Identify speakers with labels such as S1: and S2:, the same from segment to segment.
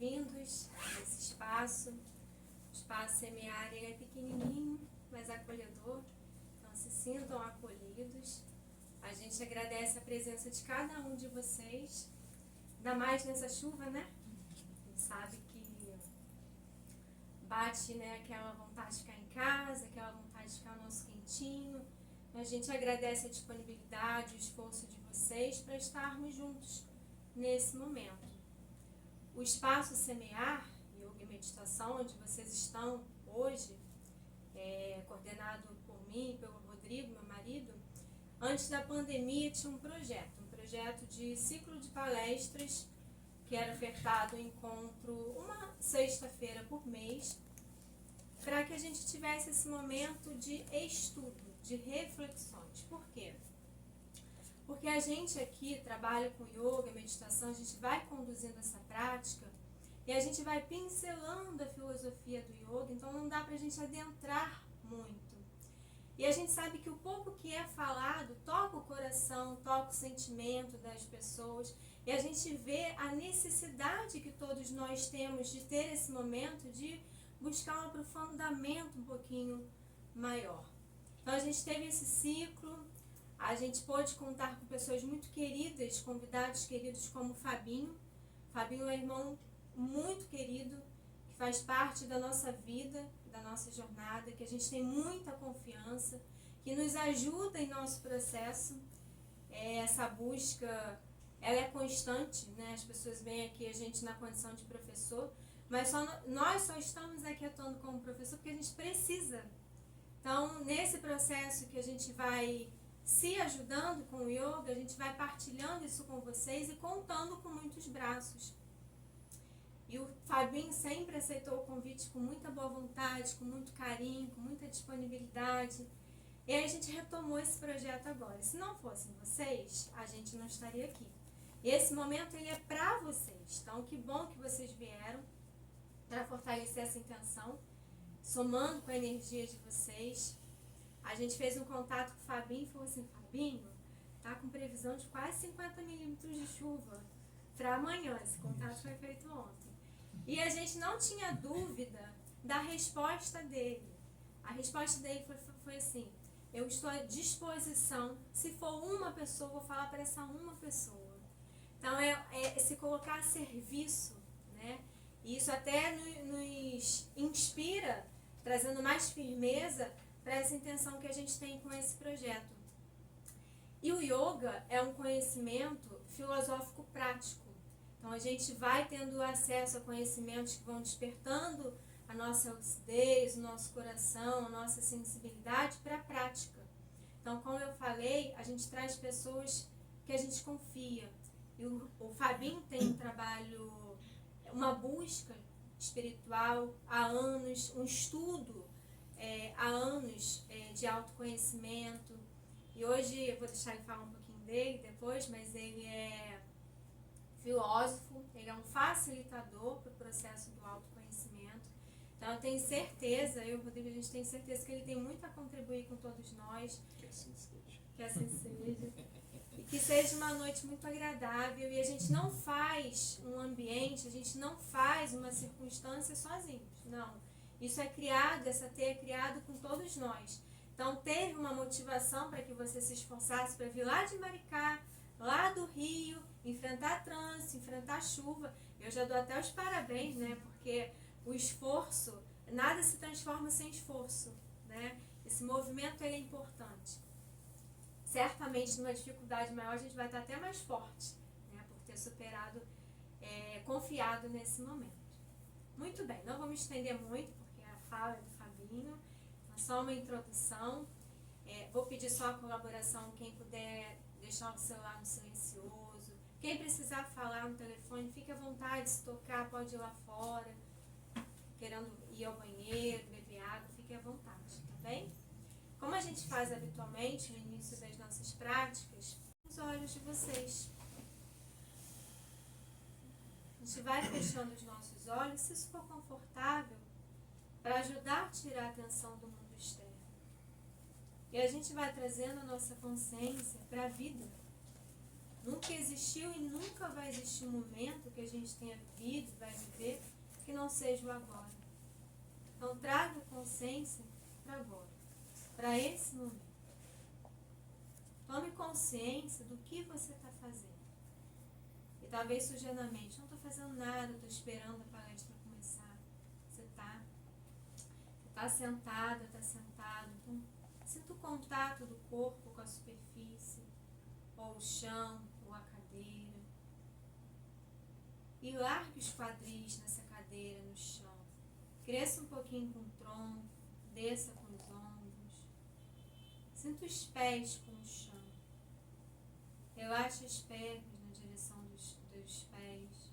S1: bem-vindos a esse espaço. O espaço Semear é pequenininho, mas acolhedor, então se sintam acolhidos. A gente agradece a presença de cada um de vocês, ainda mais nessa chuva, né? A gente sabe que bate, né, aquela vontade de ficar em casa, aquela vontade de ficar no nosso quentinho. A gente agradece a disponibilidade, o esforço de vocês para estarmos juntos nesse momento. O espaço Semear, Yoga e Meditação, onde vocês estão hoje, coordenado por mim e pelo Rodrigo, meu marido, antes da pandemia tinha um projeto de ciclo de palestras que era ofertado em encontro uma sexta-feira por mês, para que a gente tivesse esse momento de estudo, de reflexões. Por quê? Porque a gente aqui trabalha com yoga, meditação, a gente vai conduzindo essa prática e a gente vai pincelando a filosofia do yoga, então não dá pra gente adentrar muito. E a gente sabe que o pouco que é falado toca o coração, toca o sentimento das pessoas, e a gente vê a necessidade que todos nós temos de ter esse momento de buscar um aprofundamento um pouquinho maior. Então a gente teve esse ciclo, a gente pôde contar com pessoas muito queridas, convidados queridos como o Fabinho. Fabinho é um irmão muito querido, que faz parte da nossa vida, da nossa jornada, que a gente tem muita confiança, que nos ajuda em nosso processo. Essa busca, ela é constante, né? As pessoas vêm aqui, a gente na condição de professor, mas nós só estamos aqui atuando como professor porque a gente precisa. Então, nesse processo que a gente vai se ajudando com o yoga, a gente vai partilhando isso com vocês e contando com muitos braços. E o Fabinho sempre aceitou o convite com muita boa vontade, com muito carinho, com muita disponibilidade. E aí a gente retomou esse projeto agora. Se não fossem vocês, a gente não estaria aqui. E esse momento ele é para vocês. Então, que bom que vocês vieram para fortalecer essa intenção, somando com a energia de vocês. A gente fez um contato com o Fabinho e falou assim: Fabinho, tá com previsão de quase 50 milímetros de chuva para amanhã. Esse contato foi feito ontem. E a gente não tinha dúvida da resposta dele. A resposta dele foi assim: eu estou à disposição, se for uma pessoa, vou falar para essa uma pessoa. Então é se colocar a serviço, né? E isso até nos inspira, trazendo mais firmeza para essa intenção que a gente tem com esse projeto. E o yoga é um conhecimento filosófico prático. Então a gente vai tendo acesso a conhecimentos que vão despertando a nossa lucidez, o nosso coração, a nossa sensibilidade para a prática. Então, como eu falei, a gente traz pessoas que a gente confia. E o Fabinho tem um trabalho, uma busca espiritual há anos, um estudo há anos de autoconhecimento. E hoje eu vou deixar ele falar um pouquinho dele depois, mas ele é filósofo, ele é um facilitador para o processo do autoconhecimento. Então eu tenho certeza, eu e o Rodrigo, a gente tem certeza que ele tem muito a contribuir com todos nós.
S2: Que assim seja.
S1: Que assim seja. E que seja uma noite muito agradável. E a gente não faz um ambiente, a gente não faz uma circunstância sozinhos. Não. Isso é criado, essa teia é criada com todos nós. Então teve uma motivação para que você se esforçasse para vir lá de Maricá, lá do Rio, enfrentar trânsito, enfrentar chuva. Eu já dou até os parabéns, né? Porque o esforço, nada se transforma sem esforço, né? Esse movimento ele é importante. Certamente numa dificuldade maior a gente vai estar até mais forte, né? Por ter superado, confiado nesse momento. Muito bem, não vou me estender muito, porque a fala é do Fabinho, é só uma introdução. Vou pedir só a colaboração, quem puder deixar o celular no silencioso. Quem precisar falar no telefone, fique à vontade, se tocar, pode ir lá fora. Querendo ir ao banheiro, beber água, fique à vontade, tá bem? Como a gente faz habitualmente no início das nossas práticas, os olhos de vocês. A gente vai fechando os nossos olhos, se isso for confortável, para ajudar a tirar a atenção do mundo externo. E a gente vai trazendo a nossa consciência para a vida. Nunca existiu e nunca vai existir um momento que a gente tenha vivido, vai viver, que não seja o agora. Então traga consciência para agora, para esse momento. Tome consciência do que você está fazendo. E talvez surja na mente, não estou fazendo nada, estou esperando a palestra começar. Você está sentada, está sentado. Então, sinta o contato do corpo com a superfície, ou o chão, ou a cadeira. E largue os quadris nessa cadeira, no chão. Cresça um pouquinho com o tronco, desça com os ombros. Sinta os pés com o chão. Relaxe as pernas na direção dos pés.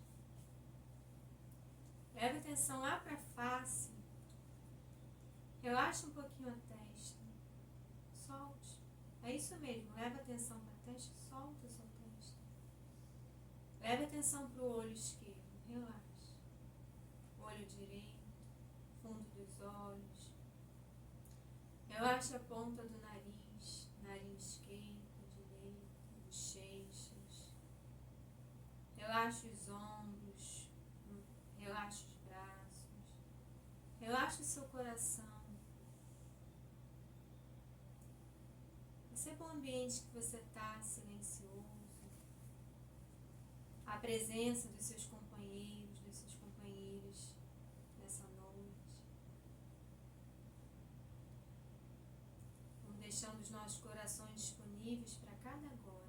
S1: Leve atenção lá para a face. Relaxe um pouquinho a testa. Solte. É isso mesmo. Leve atenção para a testa. Solta a sua testa. Leve atenção para o olho esquerdo. Relaxe. Olho direito. Fundo dos olhos. Relaxe a ponta do nariz. Nariz esquerdo, direito. Bochechas. Relaxe os ombros. Relaxe os braços. Relaxe o seu coração. Perceba o ambiente que você está, silencioso. A presença dos seus companheiros, das suas companheiras nessa noite. Vamos deixando os nossos corações disponíveis para cada agora.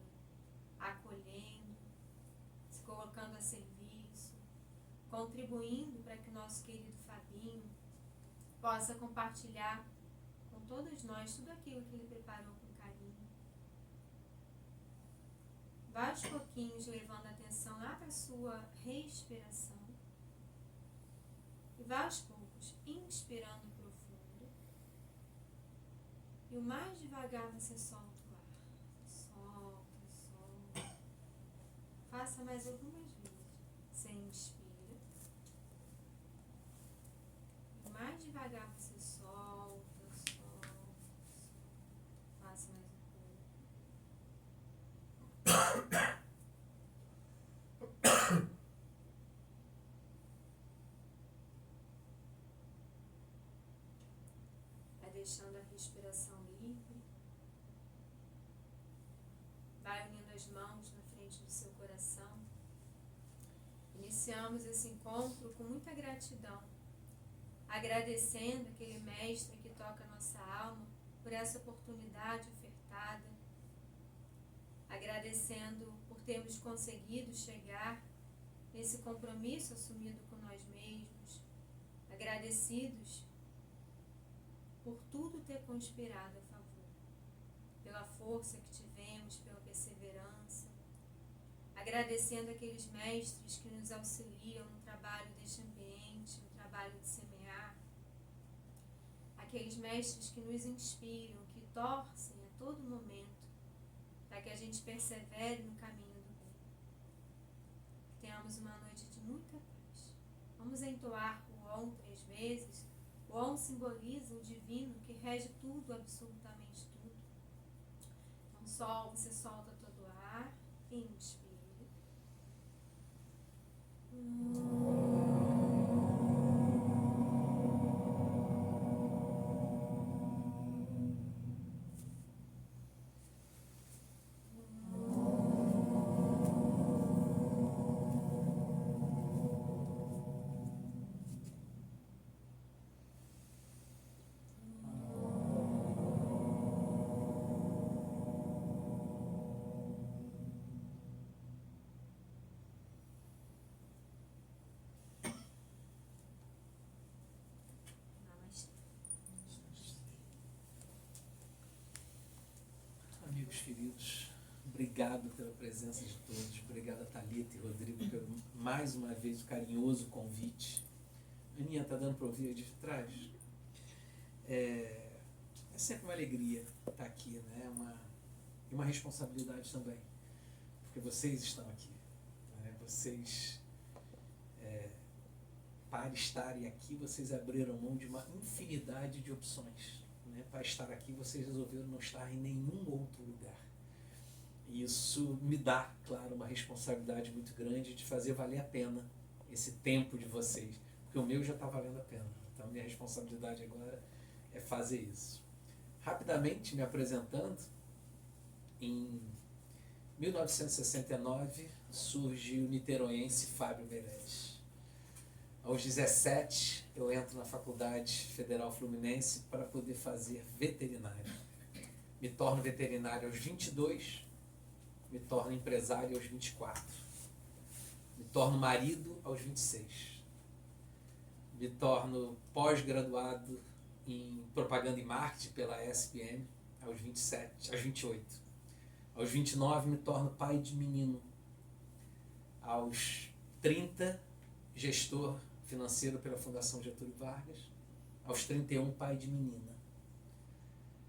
S1: Acolhendo, se colocando a serviço, contribuindo para que o nosso querido Fabinho possa compartilhar com todos nós tudo aquilo que ele preparou com carinho. Vá aos pouquinhos levando a atenção lá para a sua respiração. E vá aos poucos inspirando profundo. E o mais devagar você solta o ar. Solta. Faça mais algumas vezes. Você inspira. E mais devagar você solta. Faça mais um pouco. Vai deixando a respiração livre. Vai unindo as mãos na frente do seu coração. Iniciamos esse encontro com muita gratidão, agradecendo aquele mestre que toca a nossa alma por essa oportunidade ofertada, agradecendo por termos conseguido chegar nesse compromisso assumido com nós mesmos, agradecidos por tudo ter conspirado a favor, pela força que tivemos, pela perseverança, agradecendo aqueles mestres que nos auxiliam no trabalho deste ambiente, no trabalho de semear, aqueles mestres que nos inspiram, que torcem a todo momento para que a gente persevere no caminho do bem. Que tenhamos uma noite de muita paz. Vamos entoar o Om 3 vezes. O Om simboliza o divino que rege tudo, absolutamente tudo. Então você solta todo o ar, inspira.
S2: Amigos queridos, obrigado pela presença de todos. Obrigado a Thalita e Rodrigo pelo mais uma vez o carinhoso convite. Aninha, está dando para ouvir de trás? É sempre uma alegria estar aqui, né? E uma responsabilidade também, porque vocês estão aqui, né? Vocês, para estarem aqui, vocês abriram mão de uma infinidade de opções, né? Para estar aqui, vocês resolveram não estar em nenhum outro lugar. E isso me dá, claro, uma responsabilidade muito grande de fazer valer a pena esse tempo de vocês, porque o meu já está valendo a pena. Então, minha responsabilidade agora é fazer isso. Rapidamente me apresentando, em 1969 surge o niteroense Fábio Meirelles. Aos 17 eu entro na Faculdade Federal Fluminense para poder fazer veterinária. Me torno veterinário aos 22, me torno empresário aos 24, me torno marido aos 26, me torno pós-graduado em propaganda e marketing pela ESPM aos 28. Aos 29 me torno pai de menino. Aos 30, gestor financeiro pela Fundação Getúlio Vargas. Aos 31, pai de menina.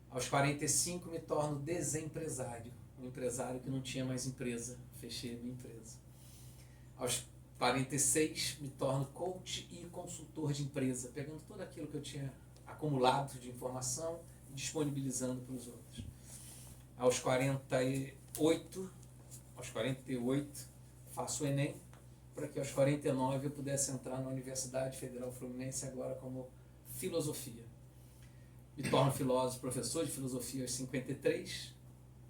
S2: Aos 45 me torno desempresário, um empresário que não tinha mais empresa, fechei a minha empresa. Aos 46 me torno coach e consultor de empresa, pegando tudo aquilo que eu tinha acumulado de informação e disponibilizando para os outros. Aos 48 faço o Enem, para que aos 49 eu pudesse entrar na Universidade Federal Fluminense agora como filosofia. Me torno filósofo, professor de filosofia aos 53,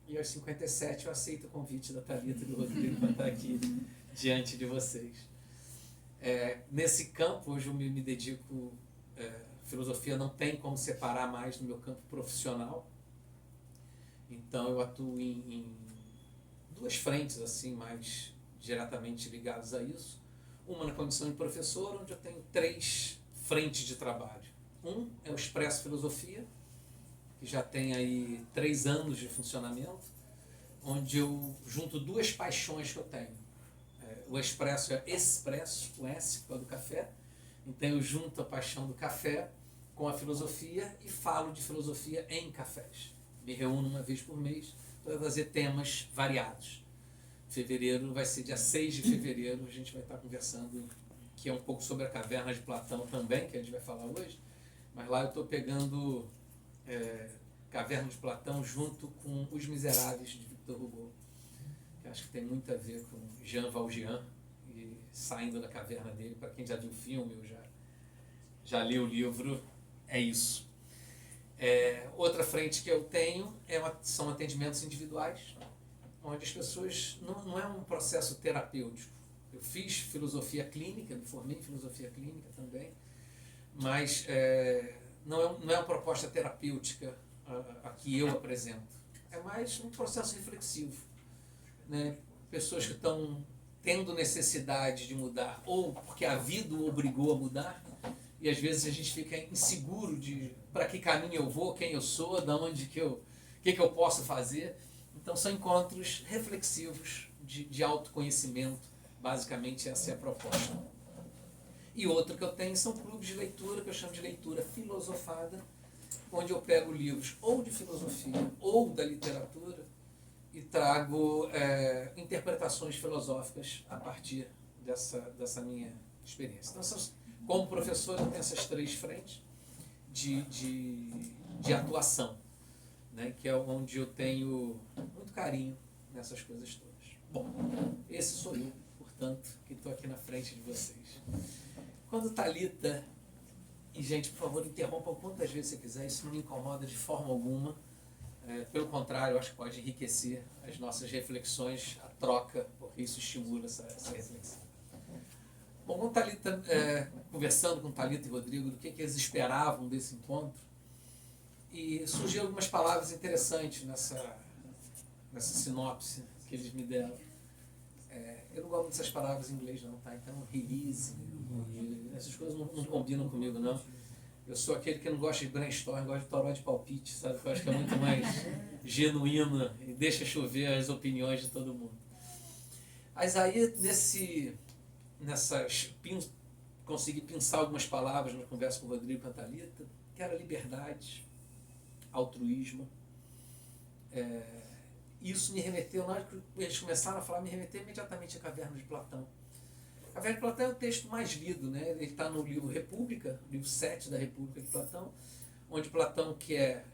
S2: e aos 57 eu aceito o convite da Thalita e do Rodrigo para estar aqui diante de vocês. Nesse campo, hoje eu me dedico, filosofia não tem como separar mais do meu campo profissional, então eu atuo em duas frentes assim, mais diretamente ligadas a isso. Uma na condição de professor, onde eu tenho 3 frentes de trabalho. Um é o Expresso Filosofia, que já tem aí 3 anos de funcionamento, onde eu junto 2 paixões que eu tenho. O Expresso é Expresso, o S, que é do café. Então eu junto a paixão do café com a filosofia e falo de filosofia em cafés. Me reúno uma vez por mês para fazer temas variados. Fevereiro vai ser dia 6 de fevereiro, a gente vai estar conversando, que é um pouco sobre a Caverna de Platão também, que a gente vai falar hoje. Mas lá eu estou pegando Caverna de Platão junto com Os Miseráveis, de Victor Hugo, que acho que tem muito a ver com Jean Valjean, e saindo da caverna dele. Para quem já viu o filme ou já leu o livro, é isso. Outra frente que eu tenho são atendimentos individuais, onde as pessoas, não é um processo terapêutico. Eu fiz filosofia clínica, me formei em filosofia clínica também, mas não é uma proposta terapêutica a que eu apresento. É mais um processo reflexivo, né? Pessoas que estão tendo necessidade de mudar, ou porque a vida o obrigou a mudar, e às vezes a gente fica inseguro de para que caminho eu vou, quem eu sou, de onde que eu posso fazer. Então são encontros reflexivos de autoconhecimento, basicamente essa é a proposta. E outro que eu tenho são clubes de leitura, que eu chamo de leitura filosofada, onde eu pego livros ou de filosofia ou da literatura e trago interpretações filosóficas a partir dessa minha experiência. Então, como professor, eu tenho essas 3 frentes de atuação, né, que é onde eu tenho muito carinho nessas coisas todas. Bom, esse sou eu, portanto, que estou aqui na frente de vocês. Quando Thalita, e gente, por favor, interrompa quantas vezes você quiser, isso não me incomoda de forma alguma, pelo contrário, eu acho que pode enriquecer as nossas reflexões, a troca, porque isso estimula essa reflexão. Bom, com Thalita, conversando com Thalita e Rodrigo do que eles esperavam desse encontro, e surgiram algumas palavras interessantes nessa sinopse que eles me deram. Eu não gosto muito dessas palavras em inglês não, tá? Então, release, essas coisas não combinam comigo não. Eu sou aquele que não gosta de brainstorm, gosta de toró de palpite, sabe? Eu acho que é muito mais genuíno e deixa chover as opiniões de todo mundo. Mas aí, consegui pensar algumas palavras na conversa com o Rodrigo e com a Thalita, que era liberdade, altruísmo. Isso me remeteu, na hora que eles começaram a falar, me remeteu imediatamente à Caverna de Platão. A Caverna de Platão é o texto mais lido, né? Ele está no livro República, livro 7 da República de Platão, onde Platão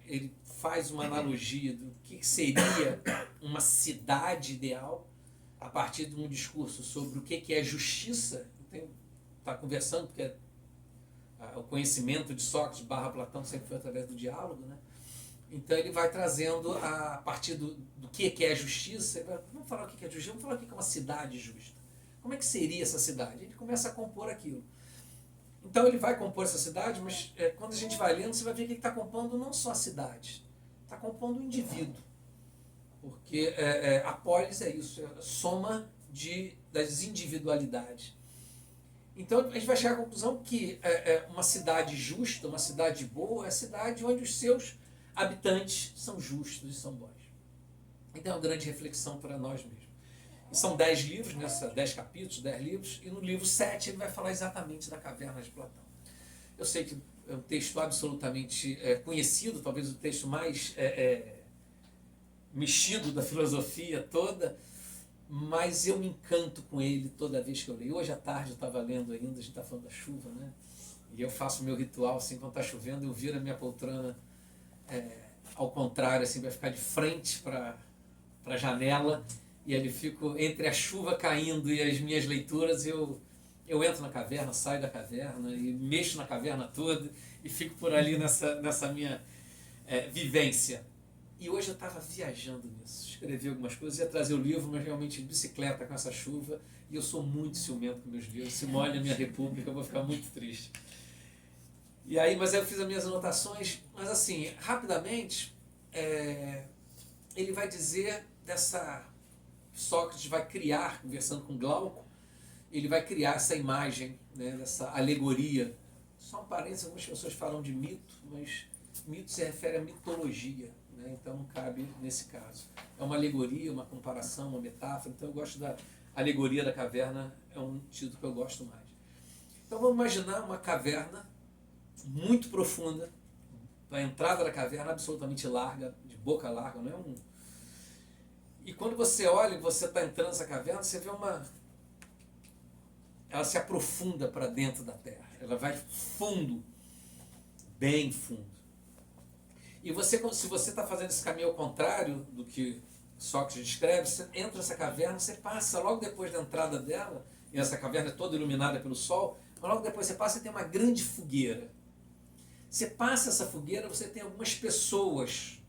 S2: ele faz uma analogia do que seria uma cidade ideal a partir de um discurso sobre o que é justiça. Está conversando, porque o conhecimento de Sócrates / Platão sempre foi através do diálogo, né? Então ele vai trazendo a partir do que é justiça. Vamos falar o que é justiça, vamos falar o que é uma cidade justa. Como é que seria essa cidade? Ele começa a compor aquilo. Então ele vai compor essa cidade, mas quando a gente vai lendo, você vai ver que ele está compondo não só a cidade, está compondo o indivíduo. Porque a polis é isso, é a soma das individualidades. Então a gente vai chegar à conclusão que uma cidade justa, uma cidade boa, é a cidade onde os seus habitantes são justos e são bons. Então é uma grande reflexão para nós mesmos. E são 10 livros, 10 capítulos, 10 livros, e no livro 7 ele vai falar exatamente da caverna de Platão. Eu sei que é um texto absolutamente conhecido, talvez o texto mais mexido da filosofia toda, mas eu me encanto com ele toda vez que eu leio. Hoje à tarde eu estava lendo ainda, a gente está falando da chuva, né? E eu faço o meu ritual, assim, quando está chovendo, eu viro a minha poltrona ao contrário, assim, vai ficar de frente para a janela, e ali fico entre a chuva caindo e as minhas leituras, eu entro na caverna, saio da caverna e mexo na caverna toda e fico por ali nessa minha vivência. E hoje eu estava viajando nisso, escrevi algumas coisas, ia trazer o livro, mas realmente de bicicleta com essa chuva, e eu sou muito ciumento com meus livros, se molha a minha república eu vou ficar muito triste. Mas aí eu fiz as minhas anotações, mas assim, rapidamente, ele vai dizer Sócrates vai criar, conversando com Glauco, ele vai criar essa imagem, né, dessa alegoria. Só um parênteses, algumas pessoas falam de mito, mas mito se refere à mitologia, né, então não cabe nesse caso. É uma alegoria, uma comparação, uma metáfora, então eu gosto da alegoria da caverna, é um título que eu gosto mais. Então vamos imaginar uma caverna muito profunda, a entrada da caverna absolutamente larga, de boca larga, não é um... E quando você olha e você está entrando nessa caverna, você vê ela se aprofunda para dentro da terra, ela vai fundo, bem fundo. E se você está fazendo esse caminho ao contrário do que Sócrates descreve, você entra nessa caverna, você passa logo depois da entrada dela, e essa caverna é toda iluminada pelo sol, mas logo depois você passa e tem uma grande fogueira. Você passa essa fogueira, você tem algumas pessoas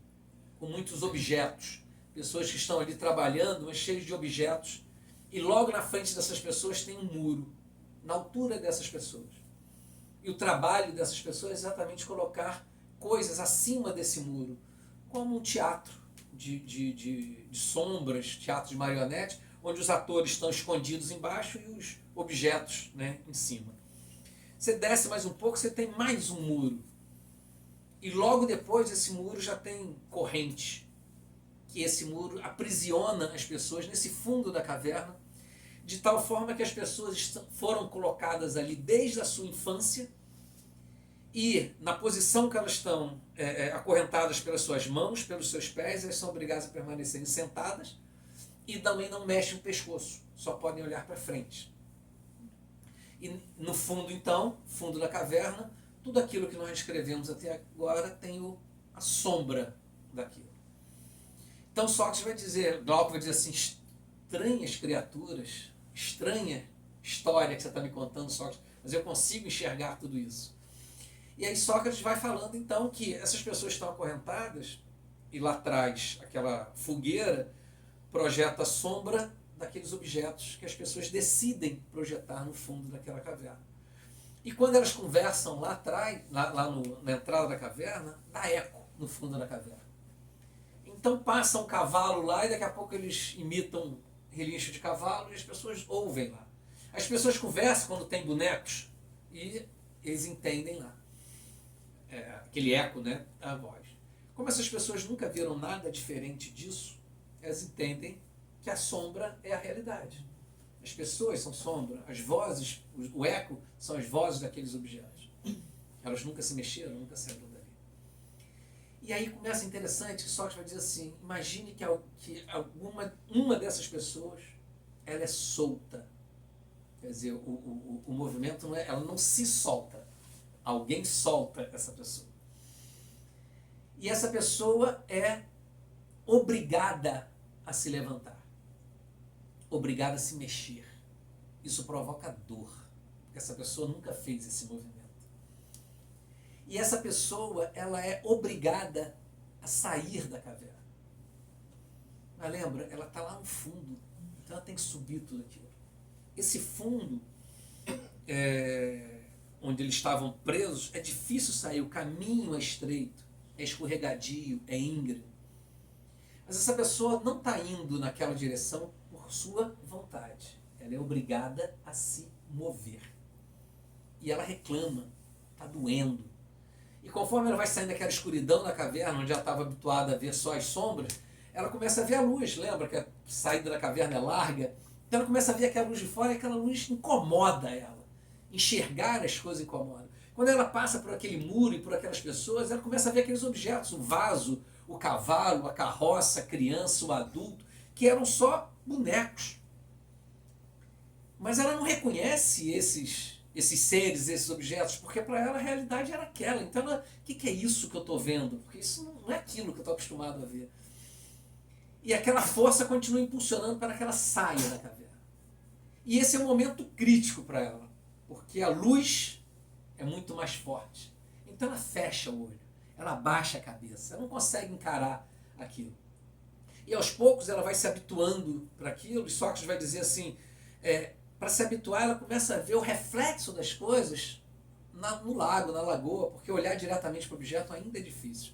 S2: com muitos objetos, pessoas que estão ali trabalhando, mas cheios de objetos, e logo na frente dessas pessoas tem um muro, na altura dessas pessoas. E o trabalho dessas pessoas é exatamente colocar coisas acima desse muro, como um teatro de sombras, teatro de marionete, onde os atores estão escondidos embaixo e os objetos, né, em cima. Você desce mais um pouco, você tem mais um muro. E logo depois desse muro já tem corrente, que esse muro aprisiona as pessoas nesse fundo da caverna, de tal forma que as pessoas foram colocadas ali desde a sua infância, e na posição que elas estão acorrentadas pelas suas mãos, pelos seus pés, elas são obrigadas a permanecerem sentadas e também não mexem o pescoço, só podem olhar para frente. E no fundo, então, fundo da caverna, tudo aquilo que nós escrevemos até agora tem a sombra daquilo. Então Sócrates vai dizer, Glauco vai dizer assim, estranhas criaturas, estranha história que você está me contando, Sócrates, mas eu consigo enxergar tudo isso. E aí Sócrates vai falando então que essas pessoas estão acorrentadas, e lá atrás aquela fogueira projeta a sombra daqueles objetos que as pessoas decidem projetar no fundo daquela caverna. E quando elas conversam lá atrás, na entrada da caverna, dá eco no fundo da caverna. Então passa um cavalo lá e daqui a pouco eles imitam relincho de cavalo e as pessoas ouvem lá. As pessoas conversam quando tem bonecos e eles entendem lá. Aquele eco, né, da voz. Como essas pessoas nunca viram nada diferente disso, elas entendem que a sombra é a realidade. As pessoas são sombra, as vozes, o eco são as vozes daqueles objetos. Elas nunca se mexeram, nunca saíram dali. E aí começa interessante que Sócrates vai dizer assim, imagine que uma dessas pessoas, ela é solta. Quer dizer, o movimento ela não se solta. Alguém solta essa pessoa. E essa pessoa é obrigada a se levantar, obrigada a se mexer. Isso provoca dor, porque essa pessoa nunca fez esse movimento. E essa pessoa, ela é obrigada a sair da caverna. Mas lembra, ela está lá no fundo, então ela tem que subir tudo aquilo. Esse fundo, onde eles estavam presos, é difícil sair, o caminho é estreito, é escorregadio, é íngreme. Mas essa pessoa não está indo naquela direção por sua vontade. Ela é obrigada a se mover. E ela reclama, está doendo. E conforme ela vai saindo daquela escuridão da caverna, onde ela estava habituada a ver só as sombras, ela começa a ver a luz. Lembra que a saída da caverna é larga? Então ela começa a ver aquela luz de fora e aquela luz incomoda ela. Enxergar as coisas incomoda. Quando ela passa por aquele muro e por aquelas pessoas, ela começa a ver aqueles objetos, o vaso, o cavalo, a carroça, a criança, o adulto, que eram só bonecos. Mas ela não reconhece esses seres, esses objetos, porque para ela a realidade era aquela. Então, o que é isso que eu estou vendo? Porque isso não é aquilo que eu estou acostumado a ver. E aquela força continua impulsionando para que ela saia da caverna. E esse é um momento crítico para ela, porque a luz é muito mais forte. Então ela fecha o olho, ela abaixa a cabeça, ela não consegue encarar aquilo. E aos poucos ela vai se habituando para aquilo, e Sócrates vai dizer assim, para se habituar ela começa a ver o reflexo das coisas no lago, na lagoa, porque olhar diretamente para o objeto ainda é difícil.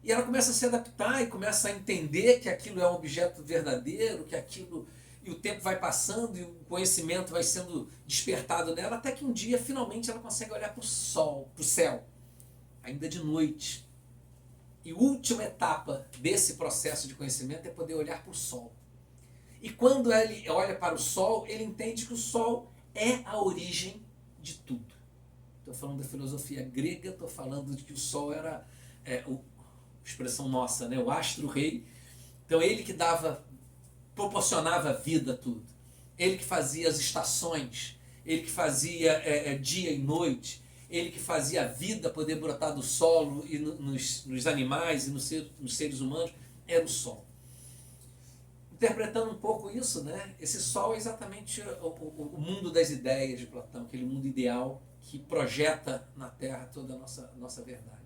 S2: E ela começa a se adaptar e começa a entender que aquilo é um objeto verdadeiro, que aquilo... E o tempo vai passando e o conhecimento vai sendo despertado nela, até que um dia, finalmente, ela consegue olhar para o sol, para o céu, ainda de noite. E a última etapa desse processo de conhecimento é poder olhar para o sol. E quando ele olha para o sol, ele entende que o sol é a origem de tudo. Estou falando da filosofia grega, estou falando de que o sol era... expressão nossa, né? O astro-rei. Então ele que proporcionava vida a tudo. Ele que fazia as estações, ele que fazia dia e noite, ele que fazia a vida poder brotar do solo e nos animais e nos seres humanos, era o sol. Interpretando um pouco isso, né? Esse sol é exatamente o mundo das ideias de Platão, aquele mundo ideal que projeta na Terra toda a nossa verdade.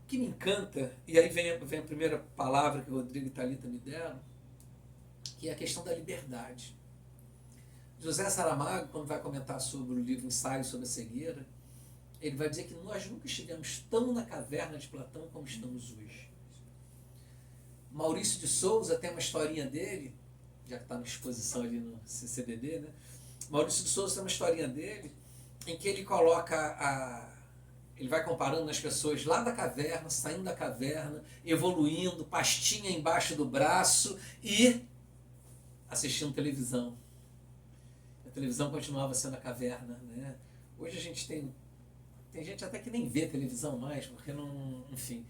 S2: O que me encanta, e aí vem a primeira palavra que o Rodrigo e Thalita me deram, que é a questão da liberdade. José Saramago, quando vai comentar sobre o livro Ensaio sobre a Cegueira, ele vai dizer que nós nunca estivemos tão na caverna de Platão como estamos hoje. Maurício de Souza tem uma historinha dele, já que está na exposição ali no CCBD, né? Maurício de Souza tem uma historinha dele, em que ele coloca ele vai comparando as pessoas lá da caverna, saindo da caverna, evoluindo, pastinha embaixo do braço e assistindo televisão. A televisão continuava sendo a caverna, né? Hoje a gente tem gente até que nem vê televisão mais, porque não, enfim,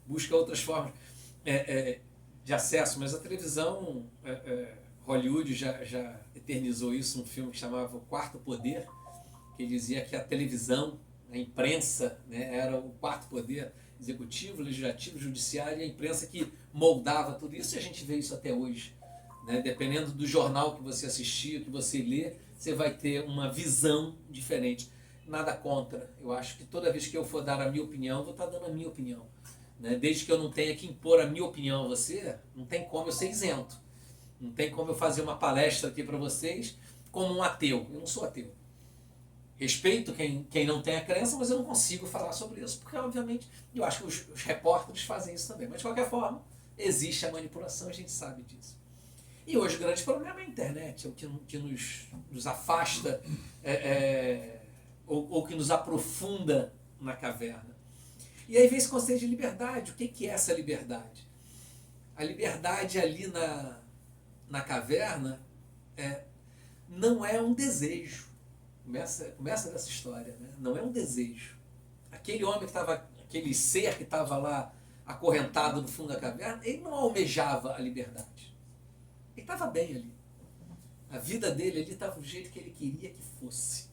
S2: busca outras formas de acesso, mas a televisão, Hollywood já eternizou isso num filme que chamava O Quarto Poder, que dizia que a televisão, a imprensa, né, era o quarto poder, executivo, legislativo, judiciário, e a imprensa que moldava tudo isso, e a gente vê isso até hoje. Né? Dependendo do jornal que você assistir, que você lê, você vai ter uma visão diferente. Nada contra. Eu acho que toda vez que eu for dar a minha opinião, eu vou estar dando a minha opinião. Né? Desde que eu não tenha que impor a minha opinião a você, não tem como eu ser isento. Não tem como eu fazer uma palestra aqui para vocês como um ateu. Eu não sou ateu. Respeito quem não tem a crença, mas eu não consigo falar sobre isso, porque, obviamente, eu acho que os repórteres fazem isso também. Mas, de qualquer forma, existe a manipulação, a gente sabe disso. E hoje o grande problema é a internet, é o que nos afasta ou que nos aprofunda na caverna. E aí vem esse conceito de liberdade. O que é essa liberdade? A liberdade ali na caverna não é um desejo. Começa dessa história, né? Não é um desejo. Aquele ser que estava lá acorrentado no fundo da caverna, ele não almejava a liberdade. Ele estava bem ali. A vida dele ali estava do jeito que ele queria que fosse.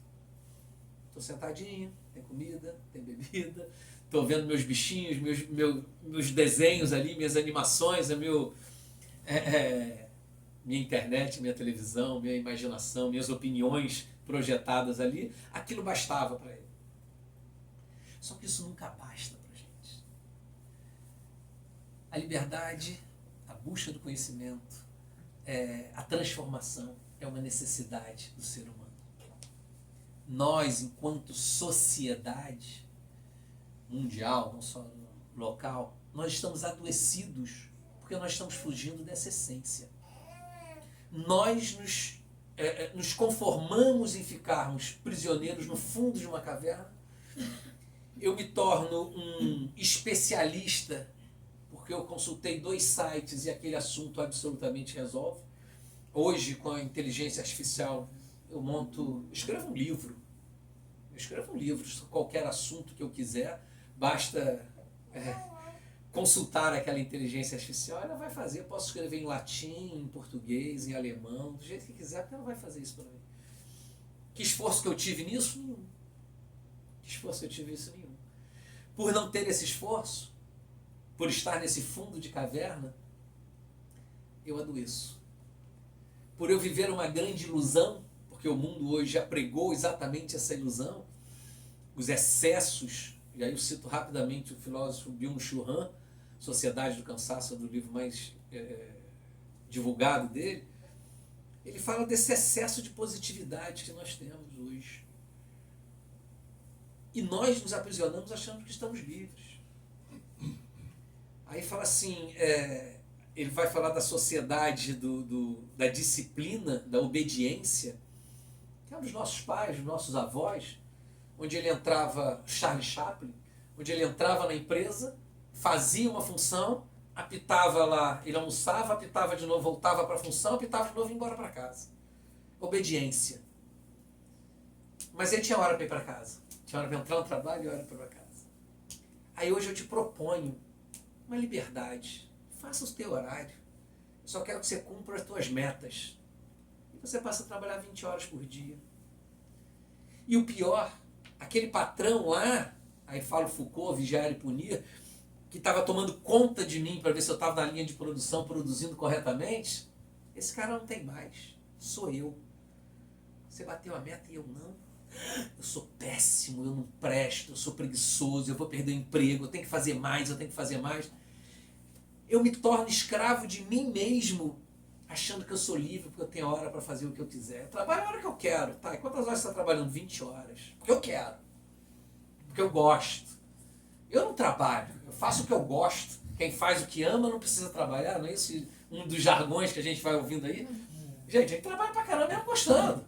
S2: Estou sentadinho, tem comida, tem bebida, estou vendo meus bichinhos, meus desenhos ali, minhas animações, minha internet, minha televisão, minha imaginação, minhas opiniões projetadas ali, aquilo bastava para ele. Só que isso nunca basta para a gente. A liberdade, a busca do conhecimento, a transformação é uma necessidade do ser humano. Nós, enquanto sociedade mundial, não só local, nós estamos adoecidos porque nós estamos fugindo dessa essência. Nós nos conformamos em ficarmos prisioneiros no fundo de uma caverna. Eu me torno um especialista porque eu consultei 2 sites e aquele assunto absolutamente resolve. Hoje, com a inteligência artificial, eu escrevo um livro. Sobre qualquer assunto que eu quiser, basta consultar aquela inteligência artificial, ela vai fazer. Eu posso escrever em latim, em português, em alemão, do jeito que quiser, porque ela vai fazer isso para mim. Que esforço que eu tive nisso? Nenhum. Por não ter esse esforço, por estar nesse fundo de caverna, eu adoeço. Por eu viver uma grande ilusão, porque o mundo hoje já pregou exatamente essa ilusão, os excessos, e aí eu cito rapidamente o filósofo Byung-Chul Han, Sociedade do Cansaço, é do livro mais divulgado dele, ele fala desse excesso de positividade que nós temos hoje. E nós nos aprisionamos achando que estamos livres. Aí fala assim, ele vai falar da sociedade da disciplina, da obediência, que é um dos nossos pais, dos nossos avós, onde ele entrava, Charlie Chaplin, onde ele entrava na empresa, fazia uma função, apitava lá, ele almoçava, apitava de novo, voltava para a função, apitava de novo e ia embora para casa. Obediência. Mas ele tinha hora para ir para casa. Tinha hora para entrar no trabalho e hora para ir para casa. Aí hoje eu te proponho uma liberdade. Faça o teu horário. Eu só quero que você cumpra as tuas metas. E você passa a trabalhar 20 horas por dia. E o pior, aquele patrão lá, aí fala Foucault, vigiar e punir, que estava tomando conta de mim para ver se eu estava na linha de produção, produzindo corretamente, esse cara não tem mais. Sou eu. Você bateu a meta e eu não. Eu sou péssimo, eu não presto, eu sou preguiçoso, eu vou perder o emprego, eu tenho que fazer mais. Eu me torno escravo de mim mesmo, achando que eu sou livre porque eu tenho hora para fazer o que eu quiser. Eu trabalho a hora que eu quero. Tá, e quantas horas você está trabalhando? 20 horas. Porque eu quero. Porque eu gosto. Eu não trabalho, eu faço o que eu gosto. Quem faz o que ama não precisa trabalhar, não é isso um dos jargões que a gente vai ouvindo aí? Gente, a gente trabalha pra caramba mesmo gostando.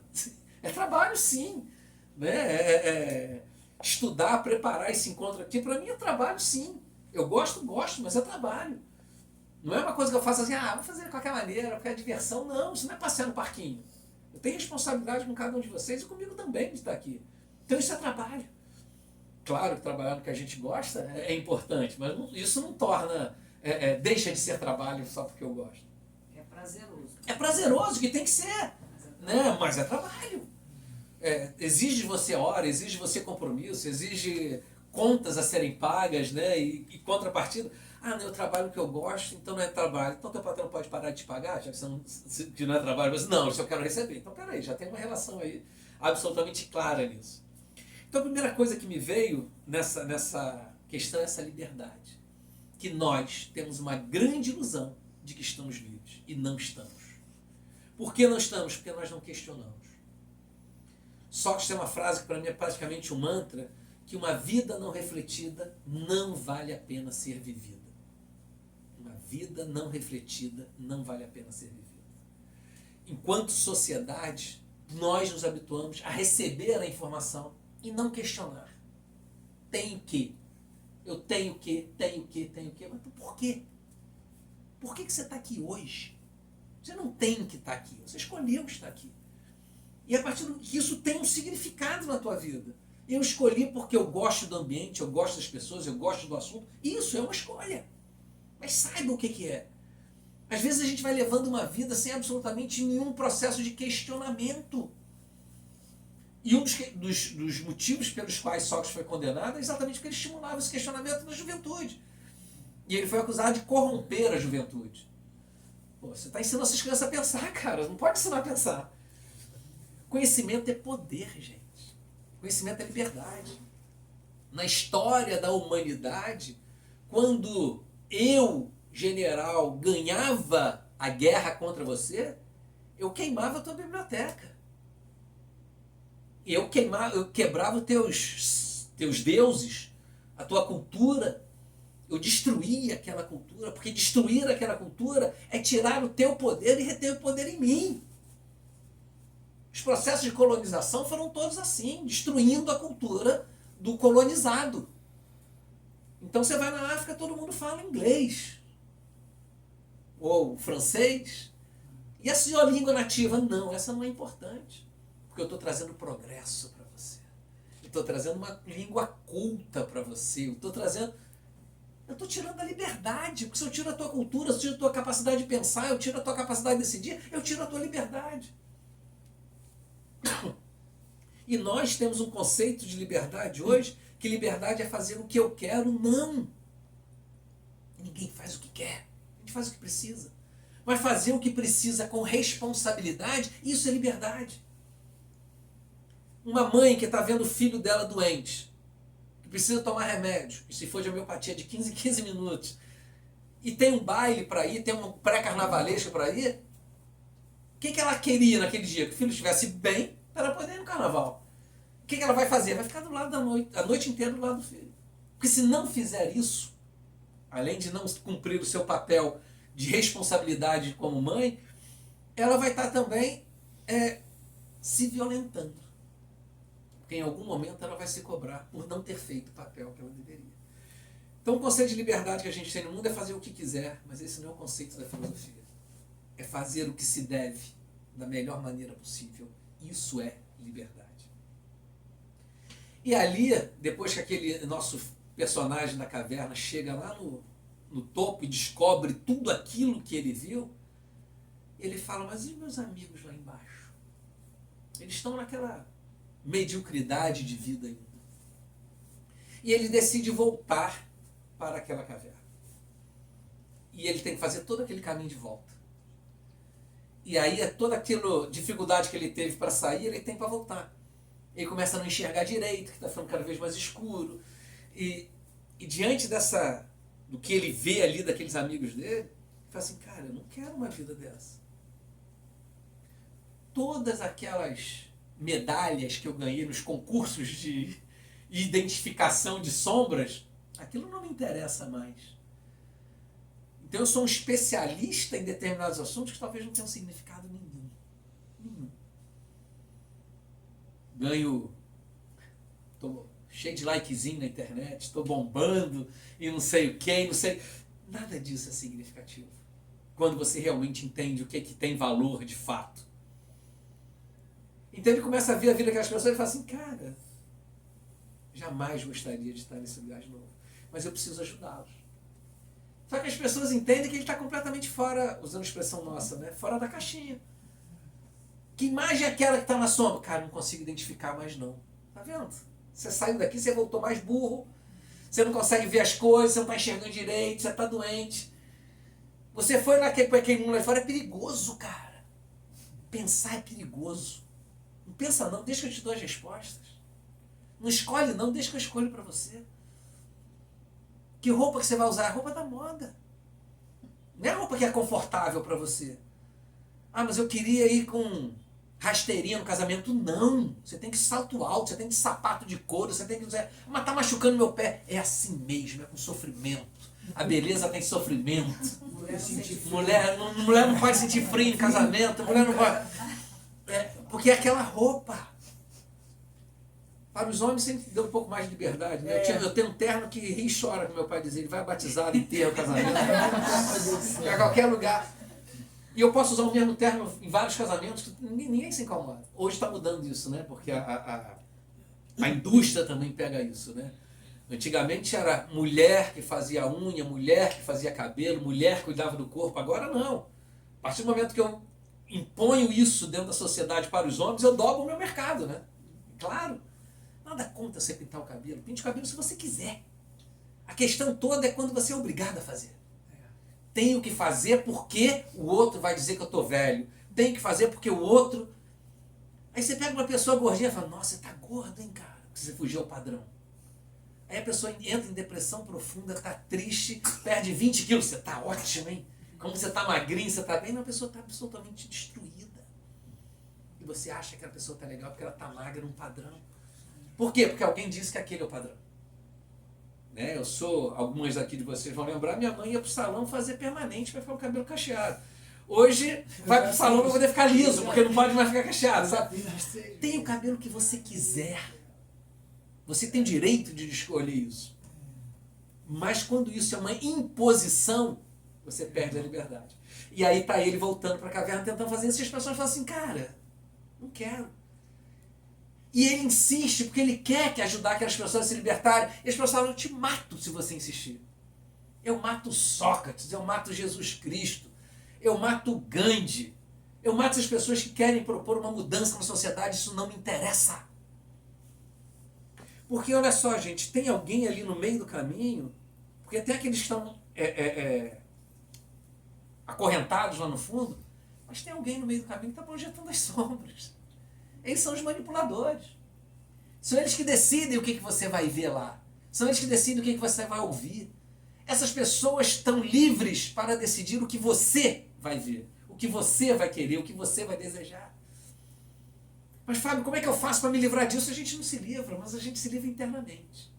S2: É trabalho sim. Né? Estudar, preparar esse encontro aqui, para mim é trabalho sim. Eu gosto, mas é trabalho. Não é uma coisa que eu faço assim, vou fazer de qualquer maneira, porque é diversão. Não, isso não é passear no parquinho. Eu tenho responsabilidade com cada um de vocês e comigo também de estar aqui. Então isso é trabalho. Claro que trabalhar no que a gente gosta é importante, mas isso não torna, deixa de ser trabalho só porque eu gosto.
S3: É prazeroso.
S2: É prazeroso, que tem que ser. Né? Mas é trabalho. Exige de você hora, exige de você compromisso, exige contas a serem pagas, né? E contrapartida. Não, eu trabalho no que eu gosto, então não é trabalho. Então teu patrão pode parar de te pagar, já que não é trabalho, mas não, isso eu quero receber. Então peraí, já tem uma relação aí absolutamente clara nisso. Então a primeira coisa que me veio nessa questão é essa liberdade. Que nós temos uma grande ilusão de que estamos livres e não estamos. Por que não estamos? Porque nós não questionamos. Sócrates tem uma frase que para mim é praticamente um mantra, que uma vida não refletida não vale a pena ser vivida. Uma vida não refletida não vale a pena ser vivida. Enquanto sociedade, nós nos habituamos a receber a informação e não questionar. Tenho que. Eu tenho que. Mas por quê? Por que você está aqui hoje? Você não tem que estar aqui. Você escolheu estar aqui. E a partir que isso tem um significado na tua vida. Eu escolhi porque eu gosto do ambiente, eu gosto das pessoas, eu gosto do assunto. Isso é uma escolha. Mas saiba o que é. Às vezes a gente vai levando uma vida sem absolutamente nenhum processo de questionamento. E um dos motivos pelos quais Sócrates foi condenado é exatamente porque ele estimulava esse questionamento na juventude. E ele foi acusado de corromper a juventude. Pô, você está ensinando essas crianças a pensar, cara. Não pode ensinar a pensar. Conhecimento é poder, gente. Conhecimento é liberdade. Na história da humanidade, quando eu, general, ganhava a guerra contra você, eu queimava a tua biblioteca. Eu quebrava os teus deuses, a tua cultura. Eu destruía aquela cultura, porque destruir aquela cultura é tirar o teu poder e reter o poder em mim. Os processos de colonização foram todos assim, destruindo a cultura do colonizado. Então você vai na África, todo mundo fala inglês, ou francês, e a sua língua nativa, não, essa não é importante, porque eu estou trazendo progresso para você, eu estou trazendo uma língua culta para você, eu estou tirando a liberdade, porque se eu tiro a tua cultura, se eu tiro a tua capacidade de pensar, eu tiro a tua capacidade de decidir, eu tiro a tua liberdade. E nós temos um conceito de liberdade hoje, que liberdade é fazer o que eu quero. Não. Ninguém faz o que quer. A gente faz o que precisa. Mas fazer o que precisa com responsabilidade, isso é liberdade. Uma mãe que está vendo o filho dela doente, que precisa tomar remédio, e se for de homeopatia de 15 em 15 minutos, e tem um baile para ir, tem um pré-carnavalesco para ir, o que ela queria naquele dia? Que o filho estivesse bem, para poder ir no carnaval. O que ela vai fazer? Vai ficar do lado a noite inteira do lado do filho. Porque se não fizer isso, além de não cumprir o seu papel de responsabilidade como mãe, ela vai estar também se violentando. Porque em algum momento ela vai se cobrar por não ter feito o papel que ela deveria. Então o conceito de liberdade que a gente tem no mundo é fazer o que quiser, mas esse não é o conceito da filosofia. É fazer o que se deve da melhor maneira possível. Isso é liberdade. E ali, depois que aquele nosso personagem da caverna chega lá no topo e descobre tudo aquilo que ele viu, ele fala, mas e os meus amigos lá embaixo? Eles estão naquela mediocridade de vida ainda. E ele decide voltar para aquela caverna. E ele tem que fazer todo aquele caminho de volta. E aí toda aquela dificuldade que ele teve para sair, ele tem para voltar. Ele começa a não enxergar direito, que está ficando cada vez mais escuro. E diante do que ele vê ali daqueles amigos dele, ele fala assim, cara, eu não quero uma vida dessa. Todas aquelas medalhas que eu ganhei nos concursos de identificação de sombras, aquilo não me interessa mais. Então eu sou um especialista em determinados assuntos que talvez não tenham significado nenhum. Ganho, estou cheio de likezinho na internet, estou bombando e não sei o que, não sei. Nada disso é significativo. Quando você realmente entende o que tem valor de fato. Então ele começa a ver a vida daquelas pessoas e fala assim, cara, jamais gostaria de estar nesse lugar de novo, mas eu preciso ajudá-los. Só que as pessoas entendem que ele está completamente fora, usando a expressão nossa, né? Fora da caixinha. Que imagem é aquela que está na sombra? Cara, não consigo identificar mais não. Tá vendo? Você saiu daqui, você voltou mais burro, você não consegue ver as coisas, você não está enxergando direito, você está doente. Você foi naquele mundo lá fora, é perigoso, cara. Pensar é perigoso. Não pensa não, deixa que eu te dou as respostas. Não escolhe não, deixa que eu escolho para você. Que roupa que você vai usar? É a roupa da moda. Não é a roupa que é confortável para você. Ah, mas eu queria ir com rasteirinha no casamento. Não. Você tem que ir salto alto, você tem que ir sapato de couro, você tem que usar. Mas tá machucando meu pé. É assim mesmo, é com sofrimento. A beleza tem sofrimento. Mulher não pode sentir frio em casamento. Mulher não pode. Porque é aquela roupa. Para os homens sempre deu um pouco mais de liberdade. Né? Eu tenho um terno que ri e chora, como meu pai dizia. Ele vai batizado, enterro, casamento. Para qualquer lugar. E eu posso usar o mesmo terno em vários casamentos, que ninguém se incomoda. Hoje está mudando isso, né? Porque a indústria também pega isso, né? Antigamente era mulher que fazia unha, mulher que fazia cabelo, mulher que cuidava do corpo. Agora não. A partir do momento que eu imponho isso dentro da sociedade para os homens, eu dobro o meu mercado, né? Claro. Nada contra você pintar o cabelo. Pinte o cabelo se você quiser. A questão toda é quando você é obrigado a fazer. Tenho que fazer porque o outro vai dizer que eu estou velho. Tenho que fazer porque o outro... Aí você pega uma pessoa gordinha e fala, nossa, você tá gordo, hein, cara? Porque você fugiu ao padrão. Aí a pessoa entra em depressão profunda, tá triste, perde 20 quilos. Você tá ótimo, hein? Como você tá magrinho, você tá bem. Não, a pessoa tá absolutamente destruída. E você acha que a pessoa tá legal porque ela tá magra num padrão. Por quê? Porque alguém disse que aquele é o padrão. Né? Algumas daqui de vocês vão lembrar, minha mãe ia pro salão fazer permanente para ficar com o cabelo cacheado. Hoje vai pro salão para poder ficar liso, porque não pode mais ficar cacheado, sabe? Tem o cabelo que você quiser. Você tem direito de escolher isso. Mas quando isso é uma imposição, você perde a liberdade. E aí tá ele voltando para a caverna tentando fazer isso, e as pessoas falam assim, cara, não quero. E ele insiste, porque ele quer que ajudar aquelas pessoas a se libertarem. E as pessoas falam, eu te mato se você insistir. Eu mato Sócrates, eu mato Jesus Cristo, eu mato Gandhi, eu mato as pessoas que querem propor uma mudança na sociedade, isso não me interessa. Porque olha só, gente, tem alguém ali no meio do caminho, porque tem aqueles que estão acorrentados lá no fundo, mas tem alguém no meio do caminho que está projetando as sombras. Eles são os manipuladores. São eles que decidem o que você vai ver lá. São eles que decidem o que você vai ouvir. Essas pessoas estão livres para decidir o que você vai ver, o que você vai querer, o que você vai desejar. Mas, Fábio, como é que eu faço para me livrar disso? A gente não se livra, mas a gente se livra internamente.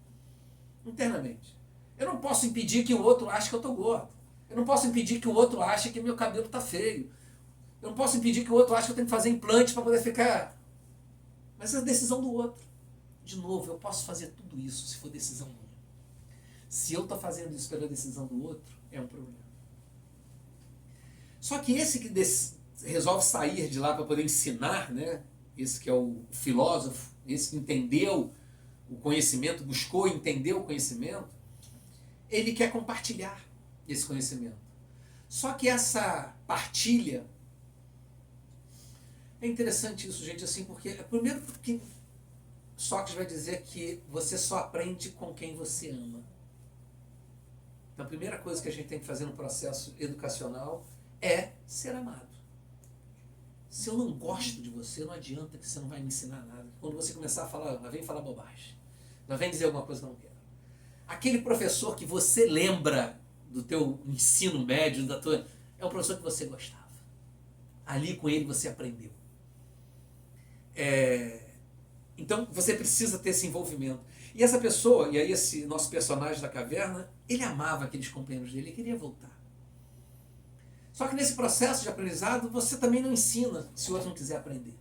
S2: Internamente. Eu não posso impedir que o outro ache que eu estou gordo. Eu não posso impedir que o outro ache que meu cabelo está feio. Eu não posso impedir que o outro ache que eu tenho que fazer implante para poder ficar... Mas é a decisão do outro. De novo, eu posso fazer tudo isso se for decisão minha. Se eu estou fazendo isso pela decisão do outro, é um problema. Só que esse que resolve sair de lá para poder ensinar, né? Esse que é o filósofo, esse que entendeu o conhecimento, buscou entender o conhecimento, ele quer compartilhar esse conhecimento. Só que essa partilha... É interessante isso, gente, assim, porque primeiro que Sócrates vai dizer que você só aprende com quem você ama. Então a primeira coisa que a gente tem que fazer no processo educacional é ser amado. Se eu não gosto de você, não adianta que você não vai me ensinar nada. Quando você começar a falar, vem falar bobagem, vem dizer alguma coisa que eu não quero. Aquele professor que você lembra do teu ensino médio, é um professor que você gostava. Ali com ele você aprendeu. Então você precisa ter esse envolvimento. E essa pessoa, e aí esse nosso personagem da caverna, ele amava aqueles companheiros dele, ele queria voltar. Só que nesse processo de aprendizado, você também não ensina se o outro não quiser aprender.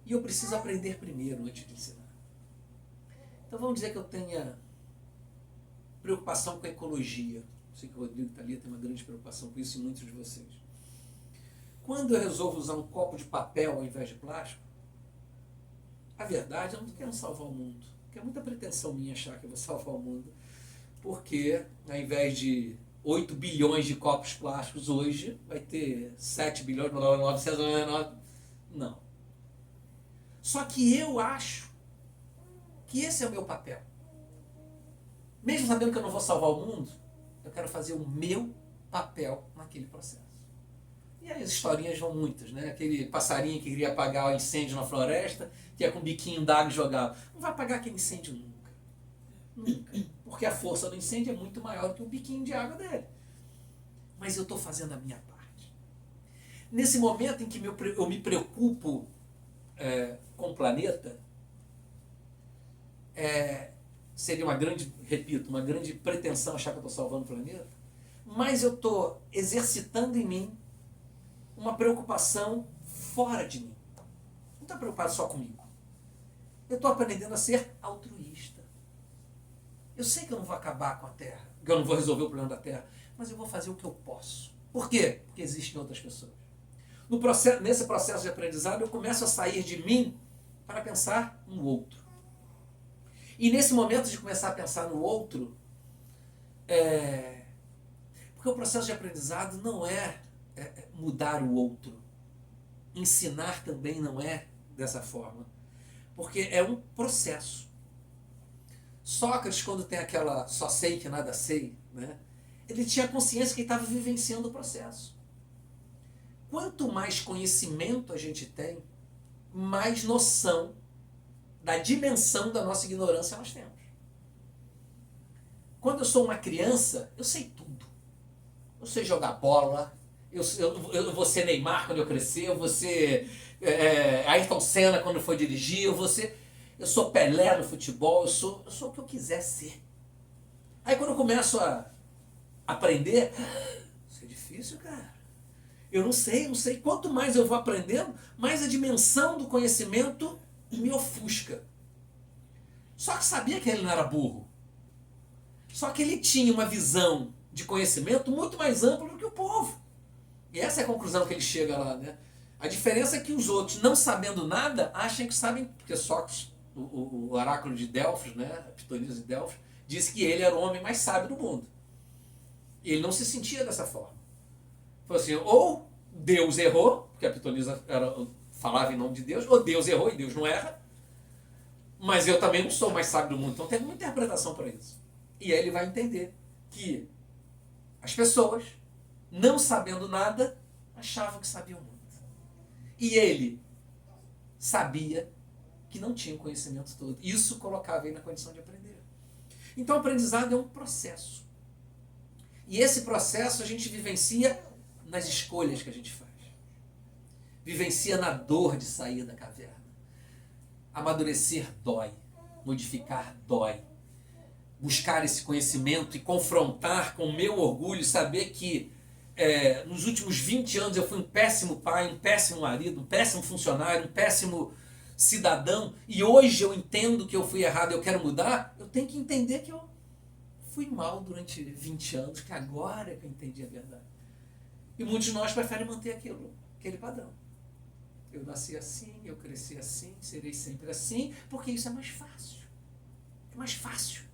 S2: E eu preciso aprender primeiro antes de ensinar. Então vamos dizer que eu tenha preocupação com a ecologia. Sei que o Rodrigo está ali, tem uma grande preocupação com isso e muitos de vocês. Quando eu resolvo usar um copo de papel ao invés de plástico, a verdade, eu não quero salvar o mundo. Porque é muita pretensão minha achar que eu vou salvar o mundo. Porque, ao invés de 8 bilhões de copos plásticos hoje, vai ter 7 bilhões, 999. Não. Só que eu acho que esse é o meu papel. Mesmo sabendo que eu não vou salvar o mundo, eu quero fazer o meu papel naquele processo. E aí as historinhas vão muitas, né? Aquele passarinho que queria apagar o incêndio na floresta, que ia com um biquinho d'água e jogava. Não vai apagar aquele incêndio nunca. Nunca. Porque a força do incêndio é muito maior do que o biquinho de água dele. Mas eu estou fazendo a minha parte. Nesse momento em que eu me preocupo com o planeta, seria uma grande, repito, uma grande pretensão achar que eu estou salvando o planeta, mas eu estou exercitando em mim uma preocupação fora de mim. Não estou preocupado só comigo. Eu estou aprendendo a ser altruísta. Eu sei que eu não vou acabar com a Terra, que eu não vou resolver o problema da Terra, mas eu vou fazer o que eu posso. Por quê? Porque existem outras pessoas. Nesse processo de aprendizado, eu começo a sair de mim para pensar no outro. E nesse momento de começar a pensar no outro, porque o processo de aprendizado não é mudar o outro. ensinar também não é dessa forma. Porque é um processo. Sócrates, quando tem aquela só sei que nada sei, né? Ele tinha consciência que estava vivenciando o processo. Quanto mais conhecimento a gente tem, mais noção da dimensão da nossa ignorância nós temos. Quando eu sou uma criança, eu sei tudo. Eu sei jogar bola, eu vou ser Neymar quando eu crescer, eu vou ser Ayrton Senna quando for dirigir, eu sou Pelé no futebol, eu sou o que eu quiser ser. Aí quando eu começo a aprender, isso é difícil, cara. Eu não sei. Quanto mais eu vou aprendendo, mais a dimensão do conhecimento me ofusca. Só que sabia que ele não era burro. Só que ele tinha uma visão de conhecimento muito mais ampla do que o povo. E essa é a conclusão que ele chega lá, né? A diferença é que os outros, não sabendo nada, acham que sabem, porque Sócrates, o oráculo de Delfos, né, a Pitonisa de Delfos, disse que ele era o homem mais sábio do mundo. E ele não se sentia dessa forma. Falou assim, ou Deus errou, porque a Pitonisa falava em nome de Deus, ou Deus errou e Deus não erra, mas eu também não sou o mais sábio do mundo. Então tem uma interpretação para isso. E aí ele vai entender que as pessoas, não sabendo nada, achavam que sabiam muito. E ele sabia que não tinha o conhecimento todo. Isso colocava ele na condição de aprender. Então o aprendizado é um processo. E esse processo a gente vivencia nas escolhas que a gente faz. Vivencia na dor de sair da caverna. Amadurecer dói. Modificar dói. Buscar esse conhecimento e confrontar com o meu orgulho, saber que nos últimos 20 anos eu fui um péssimo pai, um péssimo marido, um péssimo funcionário, um péssimo cidadão, e hoje eu entendo que eu fui errado, eu quero mudar, eu tenho que entender que eu fui mal durante 20 anos, que agora é que eu entendi a verdade. E muitos de nós preferem manter aquele padrão. Eu nasci assim, eu cresci assim, serei sempre assim, porque isso é mais fácil. É mais fácil.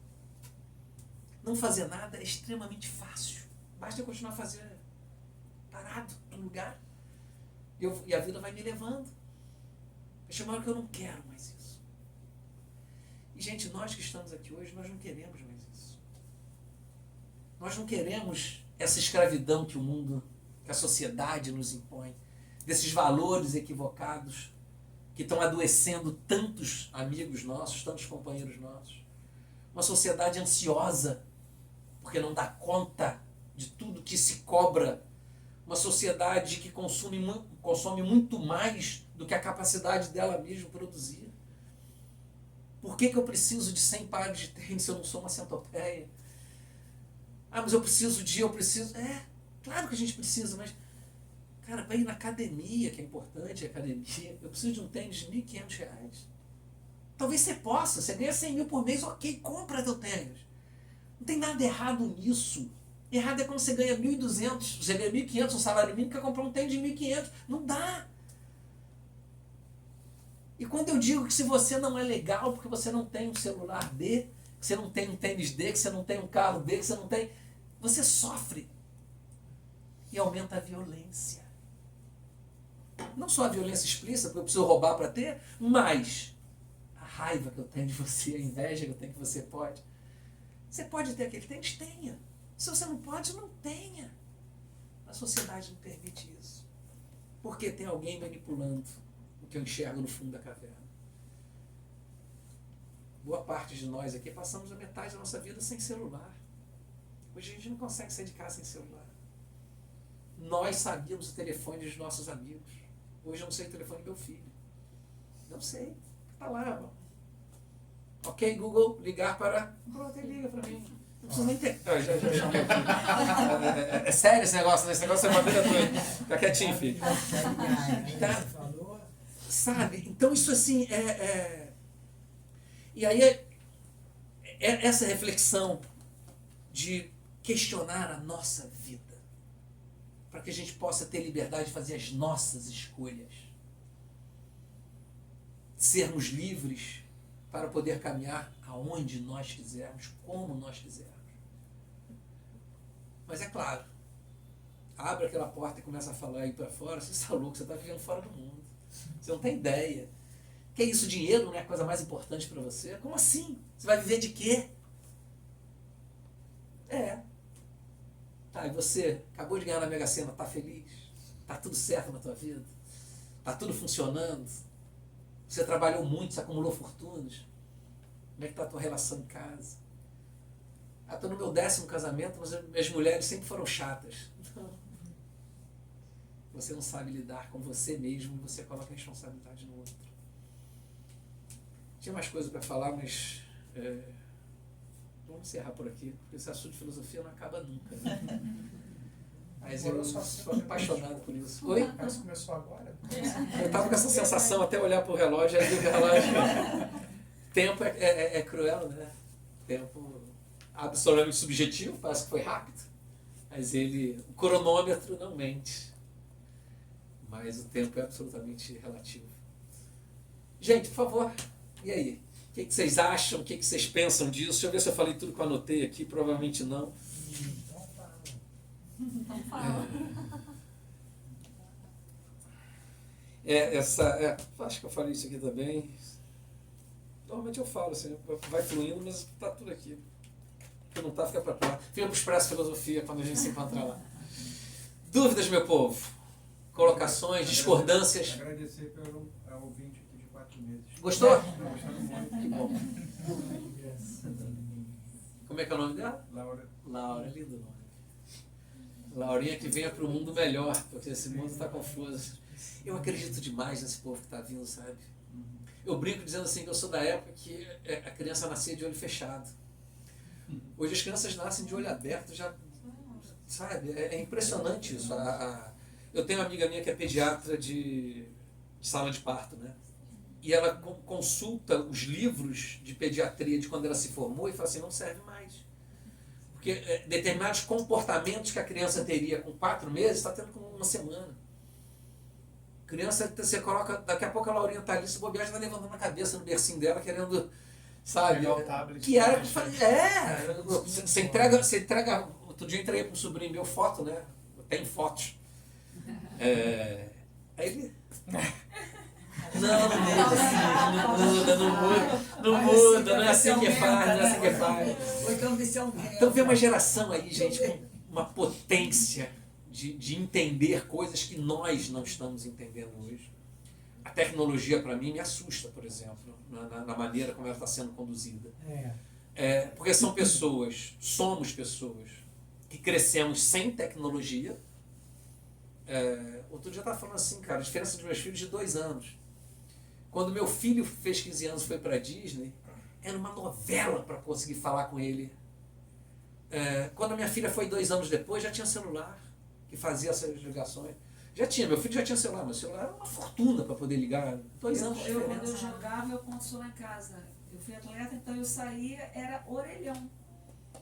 S2: Não fazer nada é extremamente fácil. Basta eu continuar fazendo parado no lugar. E a vida vai me levando. Chega uma hora que eu não quero mais isso. E, gente, nós que estamos aqui hoje, nós não queremos mais isso. Nós não queremos essa escravidão que o mundo, que a sociedade nos impõe, desses valores equivocados que estão adoecendo tantos amigos nossos, tantos companheiros nossos. Uma sociedade ansiosa, porque não dá conta de tudo que se cobra. Uma sociedade que consome muito mais do que a capacidade dela mesma produzir. Por que eu preciso de 100 pares de tênis se eu não sou uma centopeia? Ah, mas eu preciso. Claro que a gente precisa, mas... Cara, para ir na academia, que é importante, a academia, eu preciso de um tênis de R$1.500. Talvez você possa, você ganha 100 mil por mês, ok, compra teu tênis. Não tem nada errado nisso. Errado é quando você ganha 1.200, você ganha 1.500, um salário mínimo, quer comprar um tênis de 1.500. Não dá. E quando eu digo que se você não é legal, porque você não tem um celular D, que você não tem um tênis D, que você não tem um carro D, que você não tem... Você sofre. E aumenta a violência. Não só a violência explícita, porque eu preciso roubar para ter, mas a raiva que eu tenho de você, a inveja que eu tenho que você pode. Você pode ter aquele tênis? Tenha. Se você não pode, não tenha. A sociedade não permite isso. Porque tem alguém manipulando o que eu enxergo no fundo da caverna. Boa parte de nós aqui passamos a metade da nossa vida sem celular. Hoje a gente não consegue sair de casa sem celular. Nós sabíamos o telefone dos nossos amigos. Hoje eu não sei o telefone do meu filho. Não sei. Está lá. Ok, Google, ligar para... Pronto, ele liga para mim. Não preciso nem ter... Já chamei aqui. É sério esse negócio, né? Esse negócio é uma vida doida. Fica quietinho, filho. Tá? Sabe? Então isso assim E aí essa reflexão de questionar a nossa vida, para que a gente possa ter liberdade de fazer as nossas escolhas. Sermos livres para poder caminhar aonde nós quisermos, como nós quisermos. Mas é claro, abre aquela porta e começa a falar aí para fora, você está louco, você está vivendo fora do mundo. Você não tem ideia. Que é isso, dinheiro não é a coisa mais importante para você? Como assim? Você vai viver de quê? Tá, e você acabou de ganhar na Mega Sena, tá feliz? Tá tudo certo na tua vida? Tá tudo funcionando? Você trabalhou muito, você acumulou fortunas? Como é que tá a tua relação em casa? Tô no meu 10º casamento, mas minhas mulheres sempre foram chatas. Não. Você não sabe lidar com você mesmo e você coloca a responsabilidade no outro. Tinha mais coisa para falar, mas vamos encerrar por aqui, porque esse assunto de filosofia não acaba nunca, né? Mas eu sou apaixonado por isso. Oi?
S3: Mas começou agora?
S2: Eu estava com essa sensação até olhar para o relógio, aí o relógio... Tempo é cruel, né? Tempo absolutamente subjetivo, parece que foi rápido, mas o cronômetro não mente. Mas o tempo é absolutamente relativo. Gente, por favor, e aí? O que vocês acham? O que vocês pensam disso? Deixa eu ver se eu falei tudo que eu anotei aqui, provavelmente não.
S4: Então fala.
S2: Acho que eu falei isso aqui também. Normalmente eu falo assim, vai fluindo, mas está tudo aqui. Se não está, fica para lá. Fica para o Expresso Filosofia quando a gente se encontrar lá. Dúvidas, meu povo? Colocações, discordâncias?
S3: Agradecer pelo ouvinte aqui de 4 meses.
S2: Gostou?
S3: Gostando muito.
S2: Que bom. Como é que é o nome dela?
S3: Laura.
S2: Laura, lindo nome. Laurinha que venha para o mundo melhor, porque esse mundo está confuso. Eu acredito demais nesse povo que está vindo, sabe? Eu brinco dizendo assim que eu sou da época que a criança nascia de olho fechado. Hoje as crianças nascem de olho aberto, já, sabe? É impressionante isso. Eu tenho uma amiga minha que é pediatra de sala de parto, né? E ela consulta os livros de pediatria de quando ela se formou e fala assim, não serve mais. Porque determinados comportamentos que a criança teria com 4 meses, está tendo com 1 semana. Criança, você coloca, daqui a pouco a Laurinha está ali, se bobear, já está levantando a cabeça no bercinho dela, querendo, sabe?
S3: Pegar o tablet.
S2: Que era você entrega, outro dia eu entreguei para um sobrinho meu foto, né? Tem fotos. Aí ele... Não muda, não é assim que faz, Então vem uma geração aí, gente, com uma potência de entender coisas que nós não estamos entendendo hoje. A tecnologia, para mim, me assusta, por exemplo, na maneira como ela está sendo conduzida. Porque somos pessoas que crescemos sem tecnologia. Outro dia eu estava falando assim, cara, a diferença dos meus filhos de 2 anos. Quando meu filho fez 15 anos e foi para a Disney, era uma novela para conseguir falar com ele. Quando a minha filha foi 2 anos depois, já tinha celular que fazia essas ligações. Meu filho já tinha celular, mas o celular era uma fortuna para poder ligar. 2 anos de
S4: Quando eu
S2: diferença.
S4: jogava, eu conto lá em casa. Eu fui atleta, então eu saía, era orelhão.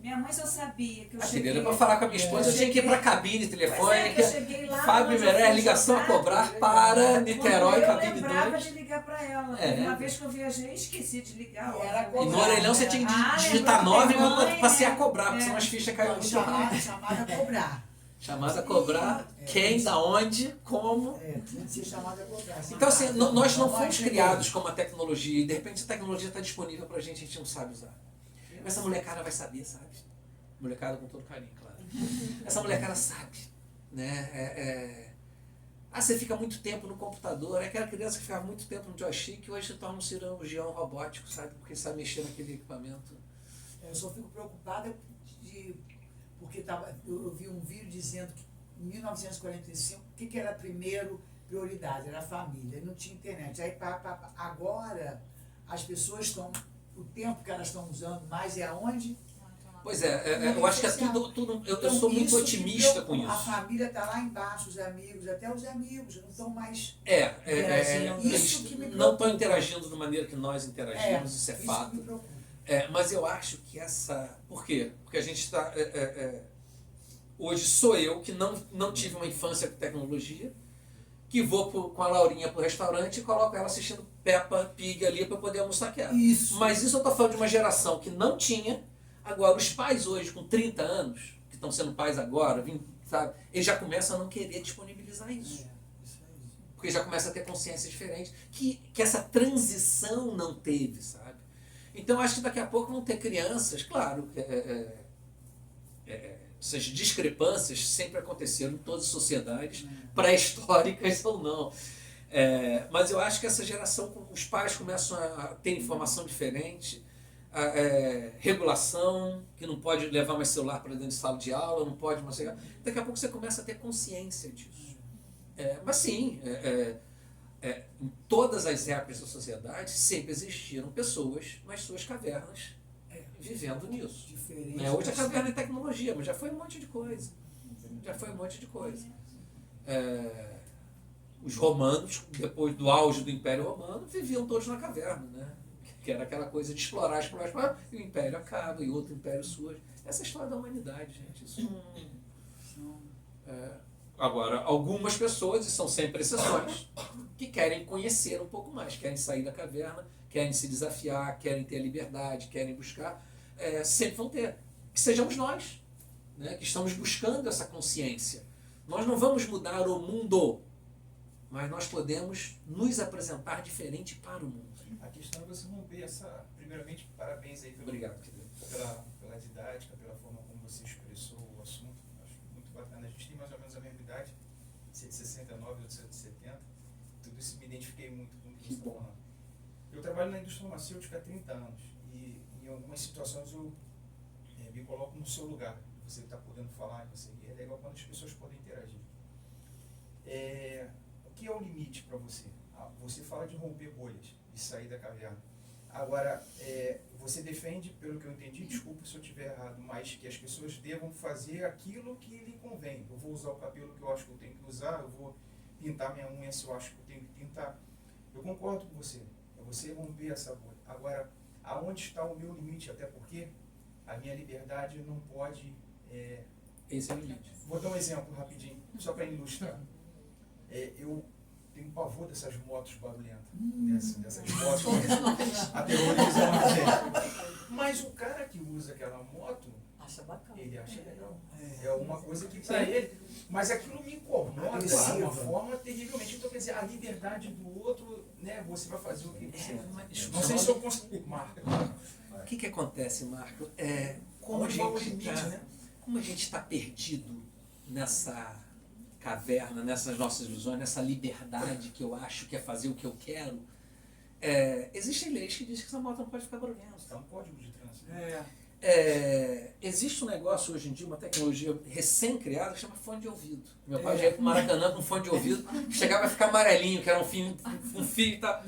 S4: Minha mãe só sabia que eu cheguei...
S2: Para falar com a minha esposa, eu tinha que ir para a cabine telefônica.
S4: Eu cheguei lá,
S2: Fábio Meré, ligação a cobrar para Niterói, cabine
S4: eu lembrava
S2: 2.
S4: de ligar para ela. Uma vez que eu viajei, esqueci de ligar.
S2: E no orelhão você tinha que digitar 9 para passear a cobrar, porque senão as fichas caíam no chão.
S5: Chamada a cobrar.
S2: Chamada a cobrar, quem, da onde, como.
S5: Tinha que ser chamada a cobrar.
S2: Então, assim, nós não fomos criados com a tecnologia e de repente a tecnologia está disponível para a gente não sabe usar. Mas essa molecada vai saber, sabe? Molecada com todo carinho, claro. Essa molecada sabe, né? Você fica muito tempo no computador, é aquela criança que ficava muito tempo no joystick, hoje se torna um cirurgião robótico, sabe? Porque sabe mexer naquele equipamento.
S5: Eu só fico preocupada porque eu vi um vídeo dizendo que em 1945, o que era a primeira prioridade? Era a família, não tinha internet. Aí agora as pessoas estão, o tempo que elas estão usando mais é aonde?
S2: Pois eu acho que é tudo eu sou muito otimista com isso.
S5: A família está lá embaixo, os amigos, até os amigos não estão mais...
S2: Isso que me não estão interagindo da maneira que nós interagimos, isso é fato.
S5: Me preocupa.
S2: Mas eu acho que por quê? Porque a gente está... hoje sou eu que não tive uma infância com tecnologia, que vou com a Laurinha para o restaurante e coloco ela assistindo Peppa Pig ali para poder almoçar com ela. Mas isso eu estou falando de uma geração que não tinha. Agora, os pais hoje, com 30 anos, que estão sendo pais agora, sabe? Ele já começa a não querer disponibilizar isso.
S5: Isso aí.
S2: Porque já começa a ter consciência diferente, que essa transição não teve, sabe? Então, acho que daqui a pouco vão ter crianças, claro, essas discrepâncias sempre aconteceram em todas as sociedades, pré-históricas ou não. Mas eu acho que essa geração, os pais começam a ter informação diferente, regulação, que não pode levar mais celular para dentro de sala de aula, não pode mais... Daqui a pouco você começa a ter consciência disso. Mas sim, em todas as épocas da sociedade sempre existiram pessoas nas suas cavernas vivendo nisso.
S5: Diferente.
S2: Hoje a caverna é tecnologia, mas já foi um monte de coisa. Já foi um monte de coisa. Os romanos, depois do auge do Império Romano, viviam todos na caverna, né? Que era aquela coisa de explorar, e o Império acaba, e outro Império surge. Essa é a história da humanidade, gente. Isso Agora, algumas pessoas, e são sempre exceções, que querem conhecer um pouco mais, querem sair da caverna, querem se desafiar, querem ter liberdade, querem buscar, sempre vão ter. Que sejamos nós, né, que estamos buscando essa consciência. Nós não vamos mudar o mundo, mas nós podemos nos apresentar diferente para o mundo.
S3: A questão é você romper essa... Primeiramente, parabéns aí
S2: Obrigado, querido.
S3: pela didática, pela forma como você expressou o assunto. Acho muito bacana. A gente tem mais ou menos a mesma idade, você é de 69, eu de 70. Tudo isso me identifiquei muito com o que você está falando. Eu trabalho na indústria farmacêutica há 30 anos e em algumas situações eu me coloco no seu lugar. Você está podendo falar, e é legal quando as pessoas podem interagir. O que é o limite para você? Você fala de romper bolhas, de sair da caverna. Agora, você defende, pelo que eu entendi, desculpa se eu estiver errado, mas que as pessoas devam fazer aquilo que lhe convém. Eu vou usar o cabelo que eu acho que eu tenho que usar, eu vou pintar minha unha se eu acho que eu tenho que pintar. Eu concordo com você, é você romper essa bolha. Agora, aonde está o meu limite? Até porque a minha liberdade não pode...
S2: Esse é o limite.
S3: Vou dar um exemplo rapidinho, só para ilustrar. Eu tenho pavor dessas motos barulhentas, dessas motos que aterrorizam a gente. Mas o cara que usa aquela moto,
S5: Acha bacana.
S3: ele acha legal. É uma coisa que para ele... Mas aquilo me incomoda de uma forma terrivelmente. Então, quer dizer, a liberdade do outro, né, você vai fazer o que você... Não sei se eu consigo... Marco.
S2: O que acontece, Marco? Como a
S3: Onde vai o
S2: gente
S3: limite,
S2: está,
S3: né?
S2: como a gente está perdido nessa caverna, nessas nossas ilusões, nessa liberdade que eu acho que é fazer o que eu quero, existem leis que dizem que essa moto não pode ficar barulhenta.
S3: Está no código de trânsito.
S2: Existe um negócio hoje em dia, uma tecnologia recém-criada que chama fone de ouvido. Meu pai já ia para o Maracanã com fone de ouvido, chegava a ficar amarelinho, que era um fio e tal.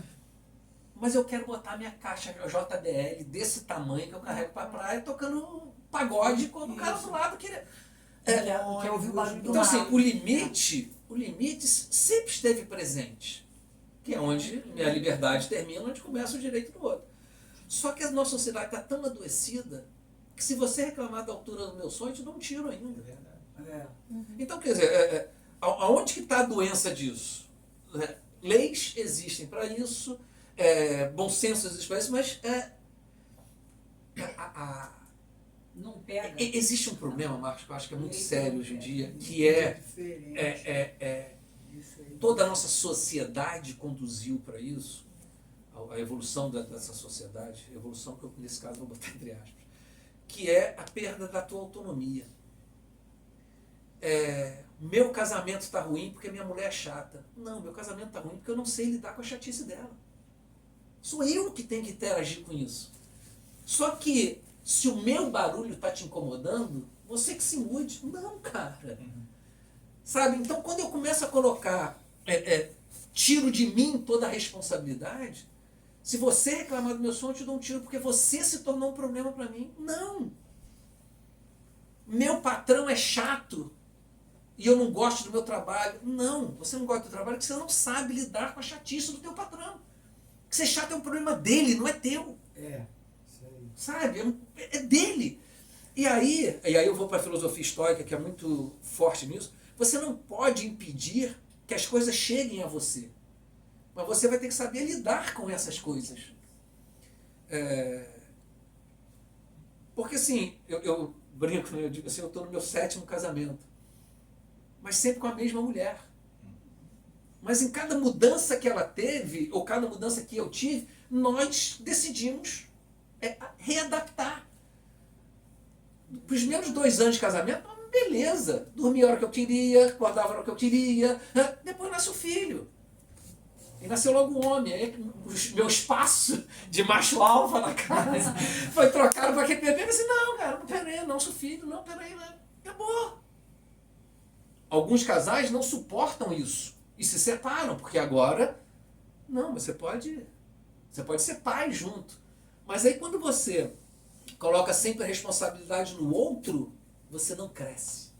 S2: Mas eu quero botar minha caixa JBL desse tamanho que eu carrego para a praia, tocando pagode quando o cara do lado queria...
S5: Quer ouvir o barulho do
S2: Então, assim,
S5: mar.
S2: o limite sempre esteve presente, que é onde minha liberdade termina, onde começa o direito do outro. Só que a nossa sociedade está tão adoecida que se você reclamar da altura do meu sonho, eu te dou um tiro ainda.
S3: É verdade.
S2: Então, quer dizer, aonde que está a doença disso? Leis existem para isso, bom senso existe para isso, mas
S4: Não pega.
S2: existe um problema, Marcos, que eu acho que é muito
S4: Lei
S2: sério
S4: não
S2: hoje em
S4: pega.
S2: dia, que
S5: Diferente. Isso aí.
S2: toda a nossa sociedade conduziu para isso, a evolução dessa sociedade, evolução que eu, nesse caso, vou botar entre aspas, que é a perda da tua autonomia. Meu casamento está ruim porque minha mulher é chata. Não, meu casamento está ruim porque eu não sei lidar com a chatice dela. Sou eu que tenho que interagir com isso. Só que, se o meu barulho está te incomodando, você que se mude. Não, cara. Sabe? Então, quando eu começo a colocar, tiro de mim toda a responsabilidade, se você reclamar do meu som, eu te dou um tiro porque você se tornou um problema para mim. Não. Meu patrão é chato e eu não gosto do meu trabalho. Não, você não gosta do trabalho porque você não sabe lidar com a chatice do teu patrão. Que ser chato é um problema dele, não é teu.
S5: Isso aí.
S2: Sabe? É dele. E aí eu vou para a filosofia estoica, que é muito forte nisso. Você não pode impedir que as coisas cheguem a você. Mas você vai ter que saber lidar com essas coisas. Porque assim, eu brinco, né? Eu digo assim, eu estou no meu 7º casamento. mas sempre com a mesma mulher. Mas em cada mudança que ela teve, ou cada mudança que eu tive, nós decidimos readaptar. Os primeiros 2 anos de casamento, beleza. Dormia a hora que eu queria, acordava a hora que eu queria. Depois nasce o filho. E nasceu logo um homem. Aí o meu espaço de macho alfa na casa foi trocado para aquele bebê. Eu disse, não, cara, peraí, nosso filho, não, peraí, acabou. Alguns casais não suportam isso e se separam, porque agora, não, você pode ser pai junto. Mas aí quando você coloca sempre a responsabilidade no outro, você não cresce.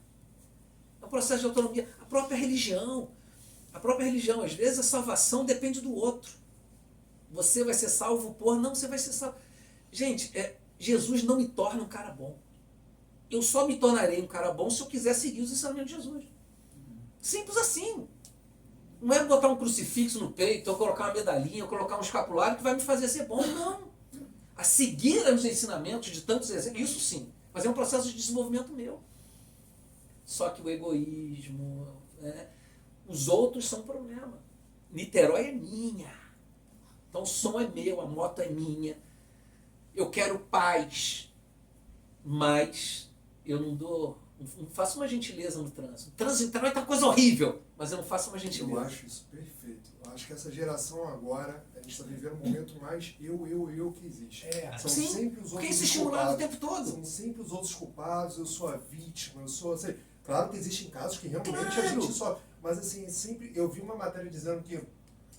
S2: É um processo de autonomia. A própria religião, às vezes a salvação depende do outro. Você vai ser salvo por, não, você vai ser salvo. Gente, Jesus não me torna um cara bom. Eu só me tornarei um cara bom se eu quiser seguir os ensinamentos de Jesus. Simples assim. Não é botar um crucifixo no peito, ou colocar uma medalhinha, ou colocar um escapulário que vai me fazer ser bom, não. A seguir os ensinamentos de tantos exemplos, isso sim. Mas é um processo de desenvolvimento meu. Só que o egoísmo, os outros são um problema. Niterói é minha. Então o som é meu, a moto é minha. Eu quero paz, mas eu não faço uma gentileza no trânsito. O trânsito em Niterói tá uma coisa horrível, mas eu não faço uma gentileza.
S6: Eu acho isso perfeito. Eu acho que essa geração agora, a gente está vivendo um momento mais eu que existe. São
S2: Sim,
S6: sempre os
S2: porque
S6: outros
S2: isso é estimulado o
S6: culpados.
S2: tempo todo.
S6: São sempre os outros culpados, eu sou a vítima, eu sou... Assim, claro que existem casos que realmente a
S2: Claro.
S6: gente só... Mas assim, sempre eu vi uma matéria dizendo que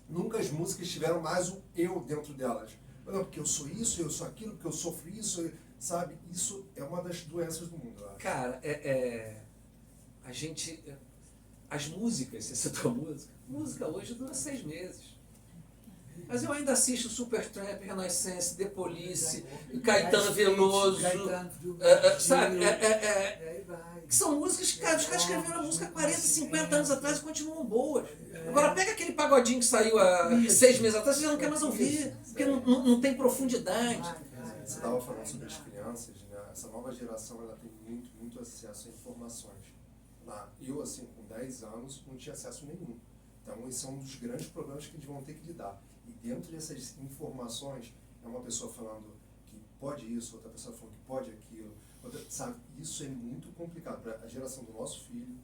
S6: nunca as músicas tiveram mais o eu dentro delas. Não, porque eu sou isso, eu sou aquilo, porque eu sofro isso, sabe? Isso é uma das doenças do mundo, eu acho.
S2: Cara, a gente... As músicas, você citou música hoje dura 6 meses. Mas eu ainda assisto Supertramp, Renaissance, The Police, Caetano Veloso, sabe? Que são músicas que, cara, os caras escreveram a música há 40, 50 anos atrás e continuam boas. Agora pega aquele pagodinho que saiu há 6 meses atrás, você já não quer mais ouvir, porque não tem profundidade.
S6: Você estava falando sobre as crianças, né? Essa nova geração ela tem muito acesso a informações. Eu, assim, com 10 anos, não tinha acesso nenhum. Então, esse é um dos grandes problemas que eles vão ter que lidar. E dentro dessas informações, é uma pessoa falando que pode isso, outra pessoa falando que pode aquilo. Sabe? Isso é muito complicado para a geração do nosso filho,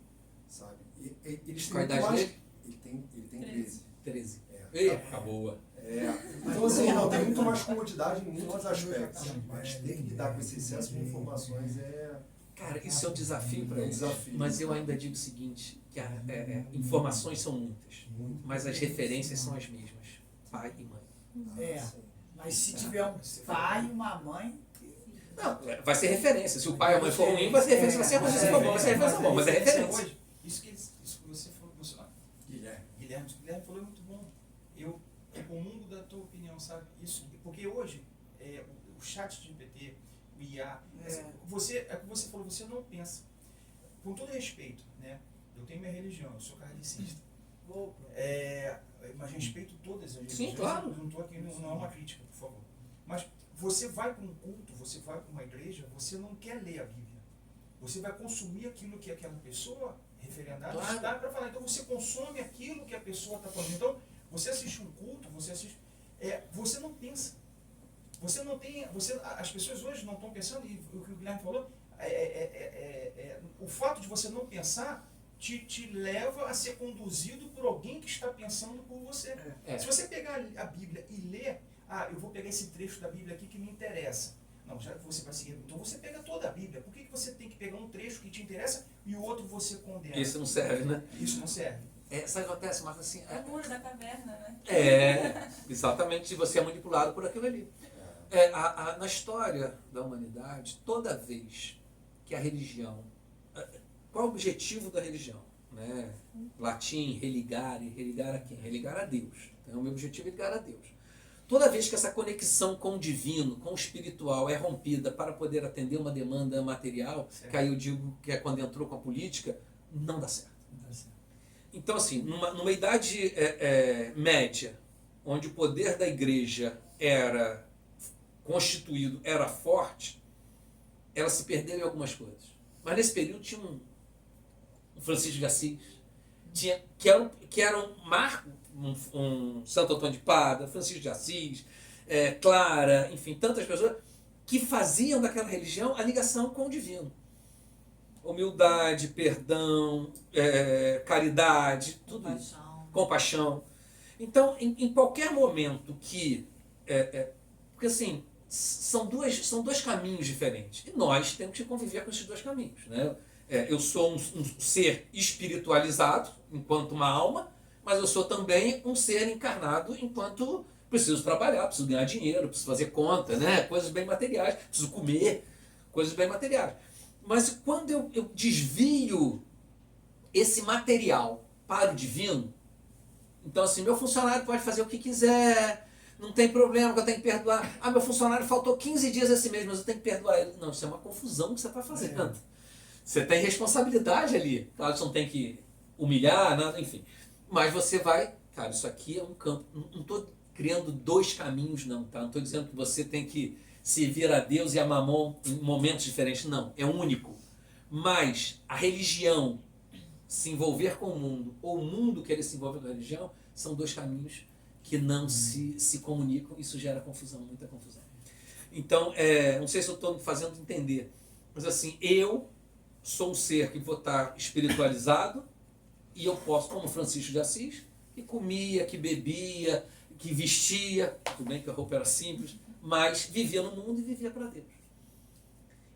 S6: sabe? Eles
S2: Qual a
S6: têm
S2: idade
S6: mais...
S2: dele?
S6: Ele tem 13.
S2: 13.
S6: É.
S2: Boa.
S6: Então, assim, não, tem muito mais comodidade em muitos aspectos. Mas ter que lidar com esse excesso de informações
S2: Cara, isso é um desafio para
S6: É um
S2: eles.
S6: desafio.
S2: Mas eu ainda digo o seguinte, que informações são muitas, mas as referências são as mesmas. Pai e mãe.
S5: Mas se tiver um pai e uma mãe...
S2: Não, vai ser referência. Se o pai ou a mãe for ruim, vai ser referência. Vai ser ruim, se for bom, vai ser referência bom, mas é referência.
S3: Hoje, isso que você falou, Guilherme falou é muito bom. Eu comungo da tua opinião, sabe? Isso, porque hoje, o chat de GPT, o IA, é o que você falou, você não pensa. Com todo respeito, né? Eu tenho minha religião, eu sou kardecista. Mas respeito todas as religiões.
S2: Sim, claro.
S3: Eu não estou aqui, não é uma crítica, por favor. Mas você vai para um culto, você vai para uma igreja, você não quer ler a Bíblia. Você vai consumir aquilo que aquela pessoa referendada está para falar. Então você consome aquilo que a pessoa está falando. Então, você assiste um culto, você não pensa. Você não tem. As pessoas hoje não estão pensando, e o que o Guilherme falou, o fato de você não pensar te leva a ser conduzido por alguém que está pensando por você. Se você pegar a Bíblia e ler, eu vou pegar esse trecho da Bíblia aqui que me interessa. Não, já que você vai seguir, então você pega toda a Bíblia. Por que você tem que pegar um trecho que te interessa e o outro você condena?
S2: Isso não serve, né?
S3: Isso não serve.
S2: Sabe o que acontece, Marcos? Assim,
S7: É o muro da caverna, né?
S2: Exatamente, se você é manipulado por aquilo ali. Na história da humanidade, toda vez que a religião... Qual o objetivo da religião? Né? Latim, religare. Religar a quem? Religar a Deus. Então, o meu objetivo é ligar a Deus. Toda vez que essa conexão com o divino, com o espiritual é rompida para poder atender uma demanda material, que aí eu digo que é quando entrou com a política, não dá certo. Então, assim, numa idade média, onde o poder da igreja era constituído, era forte, ela se perdeu em algumas coisas. Mas nesse período tinha um Francisco de Assis, que era um Marco, um Santo Antônio de Pada, Francisco de Assis, Clara, enfim, tantas pessoas que faziam daquela religião a ligação com o divino. Humildade, perdão, caridade, tudo isso. Compaixão. Então, em qualquer momento que... porque assim, são dois caminhos diferentes. E nós temos que conviver com esses dois caminhos. Né? Eu sou um ser espiritualizado, enquanto uma alma, mas eu sou também um ser encarnado enquanto preciso trabalhar, preciso ganhar dinheiro, preciso fazer conta, né? Coisas bem materiais, preciso comer, coisas bem materiais. Mas quando eu desvio esse material para o divino, então assim, meu funcionário pode fazer o que quiser, não tem problema que eu tenho que perdoar. Meu funcionário faltou 15 dias esse mês, mas eu tenho que perdoar ele. Não, isso é uma confusão que você está fazendo. Você tem responsabilidade ali. Claro que você não tem que humilhar, nada, enfim. Mas você vai... Cara, isso aqui é um campo... Não estou criando dois caminhos, não, tá? Não estou dizendo que você tem que servir a Deus e a Mamon em momentos diferentes, não. É único. Mas a religião se envolver com o mundo, ou o mundo querer se envolver com a religião, são dois caminhos que não se comunicam. Isso gera confusão, muita confusão. Então, não sei se eu estou me fazendo entender, mas assim, eu sou um ser que vou estar espiritualizado e eu posso, como Francisco de Assis, que comia, que bebia, que vestia, tudo bem que a roupa era simples, mas vivia no mundo e vivia para Deus.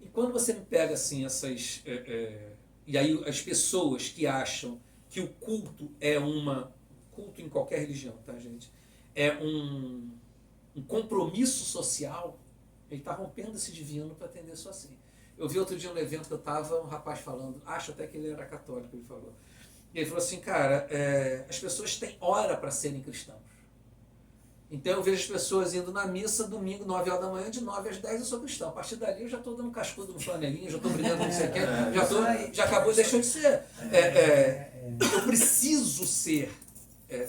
S2: E quando você me pega assim essas... e aí as pessoas que acham que o culto culto em qualquer religião, tá, gente? É um compromisso social, ele está rompendo esse divino para atender só assim. Eu vi outro dia no evento que eu estava, um rapaz falando, acho até que ele era católico, ele falou. E ele falou assim, cara, as pessoas têm hora para serem cristãos. Então eu vejo as pessoas indo na missa, domingo, 9 horas da manhã, de 9 às 10 eu sou cristão. A partir dali eu já estou dando cascudo no flanelinha, já estou brigando com não sei quem, já acabou, deixou de ser. Eu preciso ser,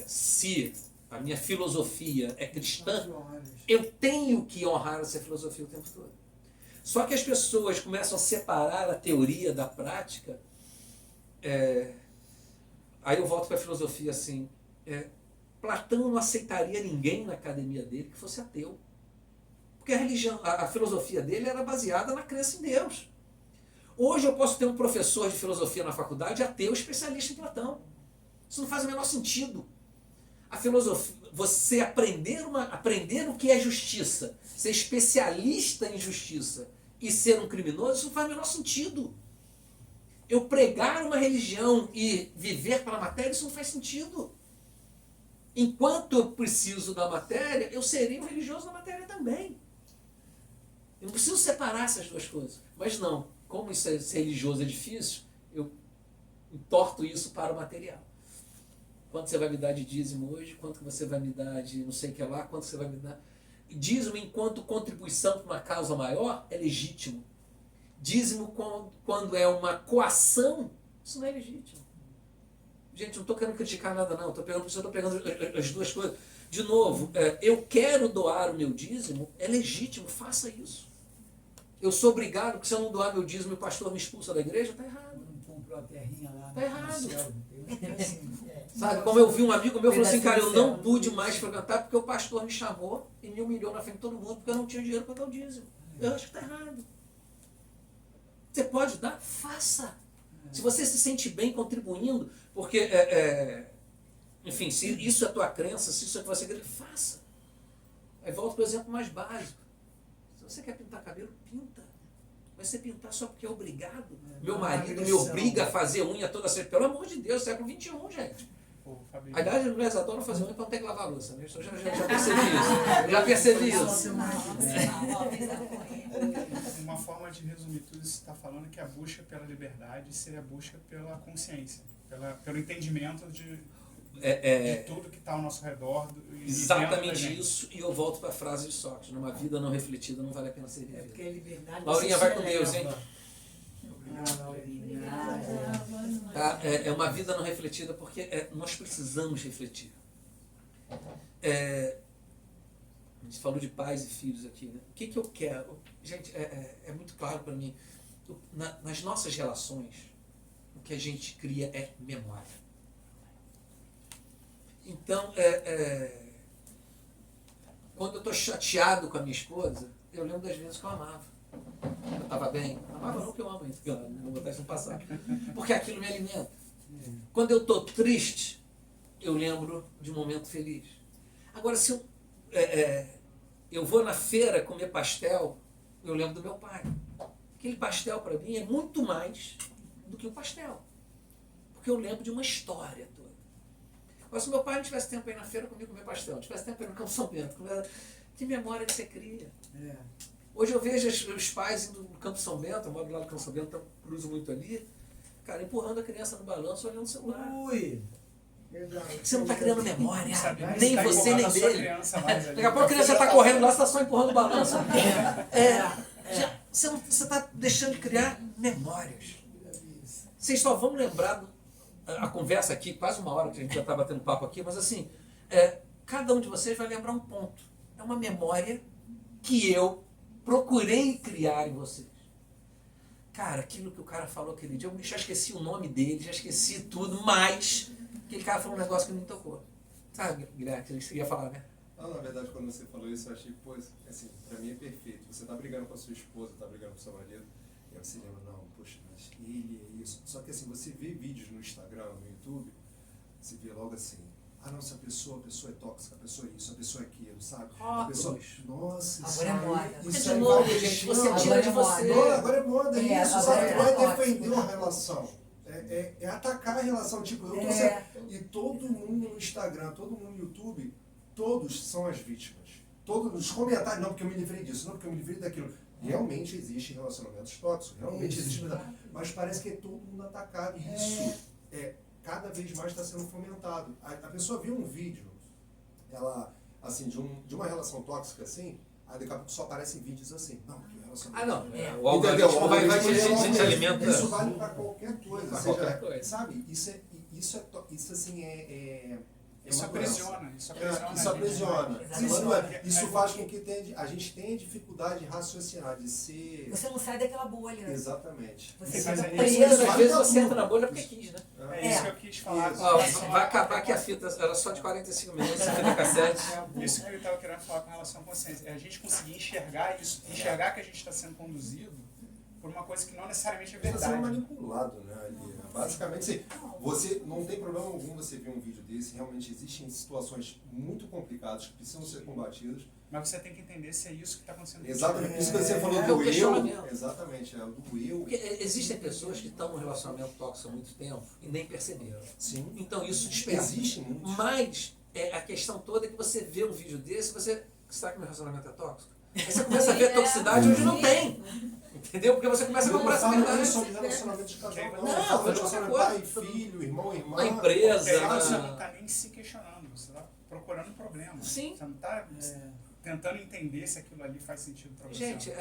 S2: se a minha filosofia é cristã, eu tenho que honrar essa filosofia o tempo todo. Só que as pessoas começam a separar a teoria da prática. Aí eu volto para a filosofia assim. Platão não aceitaria ninguém na academia dele que fosse ateu. Porque a religião, a filosofia dele era baseada na crença em Deus. Hoje eu posso ter um professor de filosofia na faculdade ateu especialista em Platão. Isso não faz o menor sentido. A filosofia, você aprender o que é justiça, ser especialista em justiça e ser um criminoso, isso não faz o menor sentido. Eu pregar uma religião e viver pela matéria, isso não faz sentido. Enquanto eu preciso da matéria, eu serei um religioso na matéria também. Eu não preciso separar essas duas coisas. Mas não, como ser religioso é difícil, eu entorto isso para o material. Quanto você vai me dar de dízimo hoje? Quanto você vai me dar de não sei o que lá? Quanto você vai me dar? Dízimo enquanto contribuição para uma causa maior é legítimo. Dízimo quando é uma coação, isso não é legítimo. Gente, não estou querendo criticar nada não, estou pegando as duas coisas. De novo, eu quero doar o meu dízimo, é legítimo, faça isso. Eu sou obrigado, porque se eu não doar meu dízimo e o pastor me expulsa da igreja, está errado.
S5: Não comprou a terrinha lá.
S2: Está errado.
S5: Assim,
S2: Sabe, como eu vi um amigo meu, falou assim, cara, eu não pude mais frequentar porque o pastor me chamou e me humilhou na frente de todo mundo porque eu não tinha dinheiro para dar o dízimo. Eu acho que está errado. Você pode dar? Faça. Se você se sente bem contribuindo, porque, enfim, se isso é a tua crença, se isso é o que você quer, faça. Aí volto para o exemplo mais básico. Se você quer pintar cabelo, pinta. Mas você pintar só porque é obrigado. Meu marido me obriga a fazer unha toda semana. Pelo amor de Deus, século XXI, gente. Aliás, as mulheres adoram fazer unha para não ter que lavar a louça. Né? Eu já percebi isso. Já percebi isso.
S7: Uma forma de resumir tudo isso que você está falando é que a busca pela liberdade seria a busca pela consciência, pelo entendimento de tudo que está ao nosso redor.
S2: Exatamente isso, e eu volto para a frase de Sócrates, numa vida não refletida não vale a pena ser vivida.
S5: porque a liberdade...
S2: Laurinha, vai com Deus, hein? Tá? É uma vida não refletida porque nós precisamos refletir. A gente falou de pais e filhos aqui, né? O que eu quero? Gente, é muito claro para mim. Nas nossas relações, o que a gente cria é memória. Então, quando eu estou chateado com a minha esposa, eu lembro das vezes que eu amava. Eu estava bem. Amava não que eu amo isso, não vou botar isso no passado. Porque aquilo me alimenta. Quando eu estou triste, eu lembro de um momento feliz. Agora, se eu vou na feira comer pastel, eu lembro do meu pai. Aquele pastel para mim é muito mais do que um pastel. Porque eu lembro de uma história toda. Agora, se meu pai não tivesse tempo para ir na feira comigo comer pastel, não tivesse tempo para ir no Campo São Bento, que memória que você cria. Hoje eu vejo os pais indo no Campo São Bento, eu moro lá no Campo São Bento, então cruzo muito ali, cara, empurrando a criança no balanço, olhando o celular.
S5: Ui! Legal.
S2: Você não está criando memória,
S7: Sabia que
S2: nem
S7: tá
S2: você, nem
S7: empurrando a sua
S2: dele.
S7: criança mais ali.
S2: Daqui a pouco a criança está correndo lá, você está só empurrando o balanço. Você está deixando de criar memórias. Vocês só vão lembrar a conversa aqui, quase uma hora que a gente já está batendo papo aqui, mas assim, cada um de vocês vai lembrar um ponto. É uma memória que eu procurei criar em vocês. Cara, aquilo que o cara falou aquele dia, eu já esqueci o nome dele, já esqueci tudo, mas aquele cara falou um negócio que me tocou. Sabe, Guilherme, que você ia falar, né?
S6: Não, na verdade, quando você falou isso, eu achei, pô, assim, pra mim é perfeito. Você tá brigando com a sua esposa, tá brigando com o seu marido, e aí você lembra, não, poxa, mas ele é isso. Só que assim, você vê vídeos no Instagram, no YouTube, você vê logo assim, ah não, essa pessoa é tóxica, a pessoa é isso, a pessoa é aquilo, sabe? A pessoa, nossa, isso
S5: Agora é
S6: aí,
S5: moda.
S6: isso
S2: De
S6: aí
S2: novo,
S6: vai
S2: gente,
S6: mexendo.
S2: você tira de você.
S6: Não, agora é moda isso,
S5: agora
S6: sabe?
S5: é
S6: Não é
S5: tóxico.
S6: defender uma relação. É atacar a relação, tipo, eu tô certo. E todo mundo no Instagram, todo mundo no YouTube, todos são as vítimas. Todos nos comentários, não porque eu me livrei disso, não porque eu me livrei daquilo. Realmente existem relacionamentos tóxicos, realmente existe, mas parece que é todo mundo atacado. E isso cada vez mais está sendo fomentado. A pessoa vê um vídeo, ela, assim, de uma relação tóxica assim, aí daqui a pouco só aparecem vídeos assim. Não, porque o relacionamento...
S2: O algoritmo vai te alimenta.
S6: Isso vale para qualquer coisa.
S2: Pra
S6: Ou seja,
S2: qualquer coisa.
S6: sabe, isso assim
S7: Isso aprisiona.
S6: Isso aprisiona.
S5: Exatamente.
S6: Isso faz com que a gente tenha dificuldade de raciocinar, de ser...
S5: Você não sai daquela bolha.
S6: Exatamente.
S5: Você
S7: Mas
S5: fica
S7: aí,
S5: preso.
S2: Às vezes você entra na bolha porque quis, né?
S7: É isso que eu quis falar.
S6: Isso.
S2: Ó, vai acabar aqui a fita, era só de 45 minutos, a fita cassete.
S7: Isso que eu estava querendo falar com relação à consciência. É a gente conseguir enxergar isso, enxergar que a gente está sendo conduzido por uma coisa que não necessariamente é
S6: Você está sendo
S7: verdade.
S6: manipulado, né? Ali. Basicamente, assim, você não tem problema algum você ver um vídeo desse. Realmente existem situações muito complicadas que precisam ser combatidas.
S7: Mas você tem que entender se é isso que está acontecendo.
S6: Exatamente. Isso que você falou
S2: o
S6: do eu.
S2: questionamento.
S6: Exatamente, é o do eu.
S2: Porque existem pessoas que estão num relacionamento tóxico há muito tempo e nem perceberam.
S6: Sim.
S2: Então isso desperta.
S6: Existe muito.
S2: Mas a questão toda é que você vê um vídeo desse, será que meu relacionamento é tóxico? Aí você começa a ver toxicidade onde não tem. Entendeu? Porque você começa a comprar essa
S6: Não
S2: verdade.
S6: falo só de relacionamento de casal, não.
S2: Não,
S6: Eu falo
S2: mas
S6: de
S2: outra
S6: relacionamento
S2: coisa.
S6: pai, filho, irmão, irmã.
S2: Na empresa,
S7: Porque aí você
S2: na-
S7: não está nem se questionando, você está procurando um problema.
S2: Sim.
S7: Você não está tentando entender se aquilo ali faz sentido para você.
S2: Gente,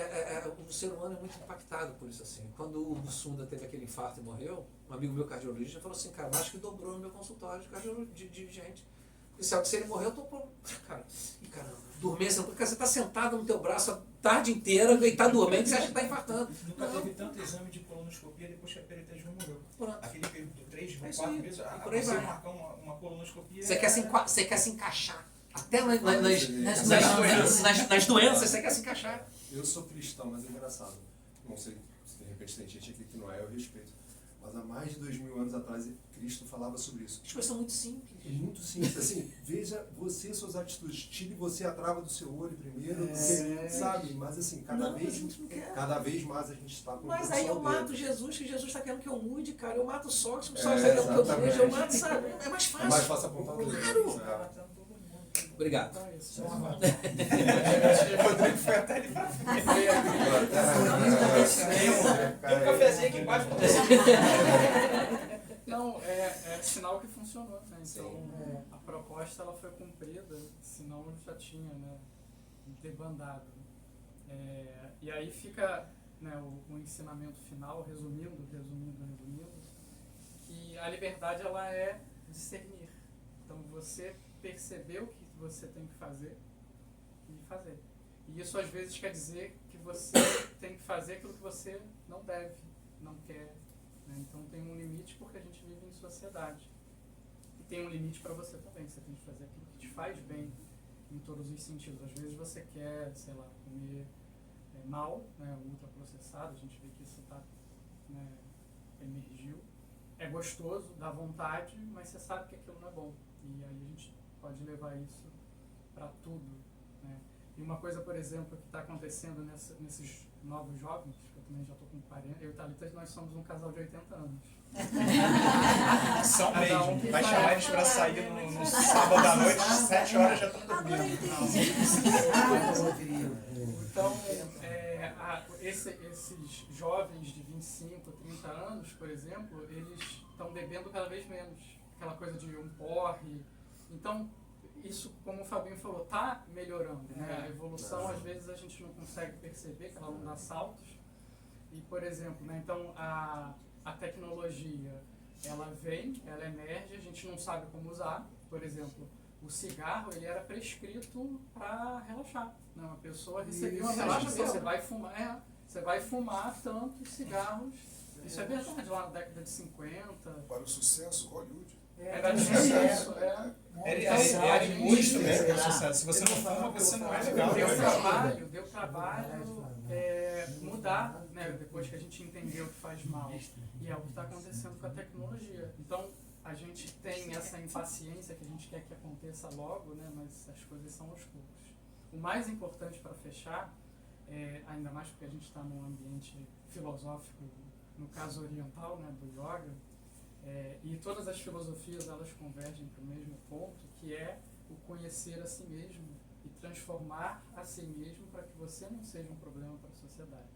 S2: o ser humano é muito impactado por isso assim. Quando o Bussunda teve aquele infarto e morreu, um amigo meu cardiologista falou assim, cara, acho que dobrou no meu consultório de gente. Porque se ele morrer, eu tô cara, caramba, dormir, porque você tá sentado no teu braço a tarde inteira e tá dormindo e você acha que tá infartando.
S3: Nunca
S2: Não.
S3: teve tanto exame de colonoscopia depois que a Peretejo morreu.
S2: Pronto.
S3: Aquele período de 3
S2: É
S3: ou
S2: isso
S3: 4
S2: aí.
S3: meses,
S2: E por aí
S3: você
S2: vai.
S3: marcar uma colonoscopia.
S2: Você quer se encaixar. Até nas
S6: Nas
S2: doenças, você quer se encaixar.
S6: Eu sou cristão, mas é engraçado. Não sei se de repente tem gente aqui que não é, eu respeito. Mas há mais de 2000 anos atrás, Cristo falava sobre isso.
S2: As coisas são muito simples.
S6: É muito simples, assim, veja você, suas atitudes, tire você a trava do seu olho primeiro, porque, sabe? Mas assim, cada vez mais a gente está com
S2: Mas
S6: tudo
S2: aí
S6: só
S2: eu
S6: o
S2: mato
S6: dedo.
S2: Jesus, que Jesus está querendo que eu mude, cara. Eu mato o sócio, o sócio está querendo que eu
S6: exatamente.
S2: mude, eu mato, sabe? É mais
S6: É
S2: fácil.
S6: mais fácil apontar o dedo.
S2: Claro. Obrigado.
S7: O Rodrigo foi até ali pra
S3: Tem um cafezinho aqui embaixo.
S8: Não, é sinal que funcionou, né? Então a proposta ela foi cumprida, senão já tinha, né, debandado. E aí fica, né, o ensinamento final, resumindo, que a liberdade ela é discernir. Então você perceber o que você tem que fazer e fazer. E isso às vezes quer dizer que você tem que fazer aquilo que você não deve, não quer, né? Então tem um limite porque a gente vive em sociedade. E tem um limite para você também. Você tem que fazer aquilo que te faz bem em todos os sentidos. Às vezes você quer, sei lá, comer mal, né, ultraprocessado, a gente vê que isso emergiu. É gostoso, dá vontade, mas você sabe que aquilo não é bom. E aí a gente pode levar isso para tudo, né? E uma coisa, por exemplo, que está acontecendo nesses novos jovens, que eu também já estou com 40, eu e Thalita, nós somos um casal de 80 anos.
S7: São mesmo. Vai chamar eles para sair no sábado à noite, 7 horas já estão dormindo.
S8: Então, esses jovens de 25, 30 anos, por exemplo, eles estão bebendo cada vez menos. Aquela coisa de um porre. Então, isso, como o Fabinho falou, está melhorando, né? A evolução, às vezes, a gente não consegue perceber, que ela não dá saltos. E, por exemplo, né, então, a tecnologia, ela vem, ela emerge, a gente não sabe como usar. Por exemplo, o cigarro, ele era prescrito para relaxar, né? Uma pessoa recebia uma relaxação, você vai fumar tantos cigarros. Isso é verdade, lá na década de 50.
S6: Para o sucesso, Hollywood.
S8: Era sucesso,
S7: Era injusto mesmo para o sucesso. Se você não fuma, você não é legal.
S8: Deu trabalho mudar, né? Depois que a gente entendeu que faz mal. E é o que está acontecendo com a tecnologia. Então, a gente tem essa impaciência que a gente quer que aconteça logo, né? Mas as coisas são aos poucos. O mais importante para fechar, ainda mais porque a gente está num ambiente filosófico, no caso oriental, né, do yoga, e todas as filosofias elas convergem para o mesmo ponto, que é o conhecer a si mesmo e transformar a si mesmo para que você não seja um problema para a sociedade.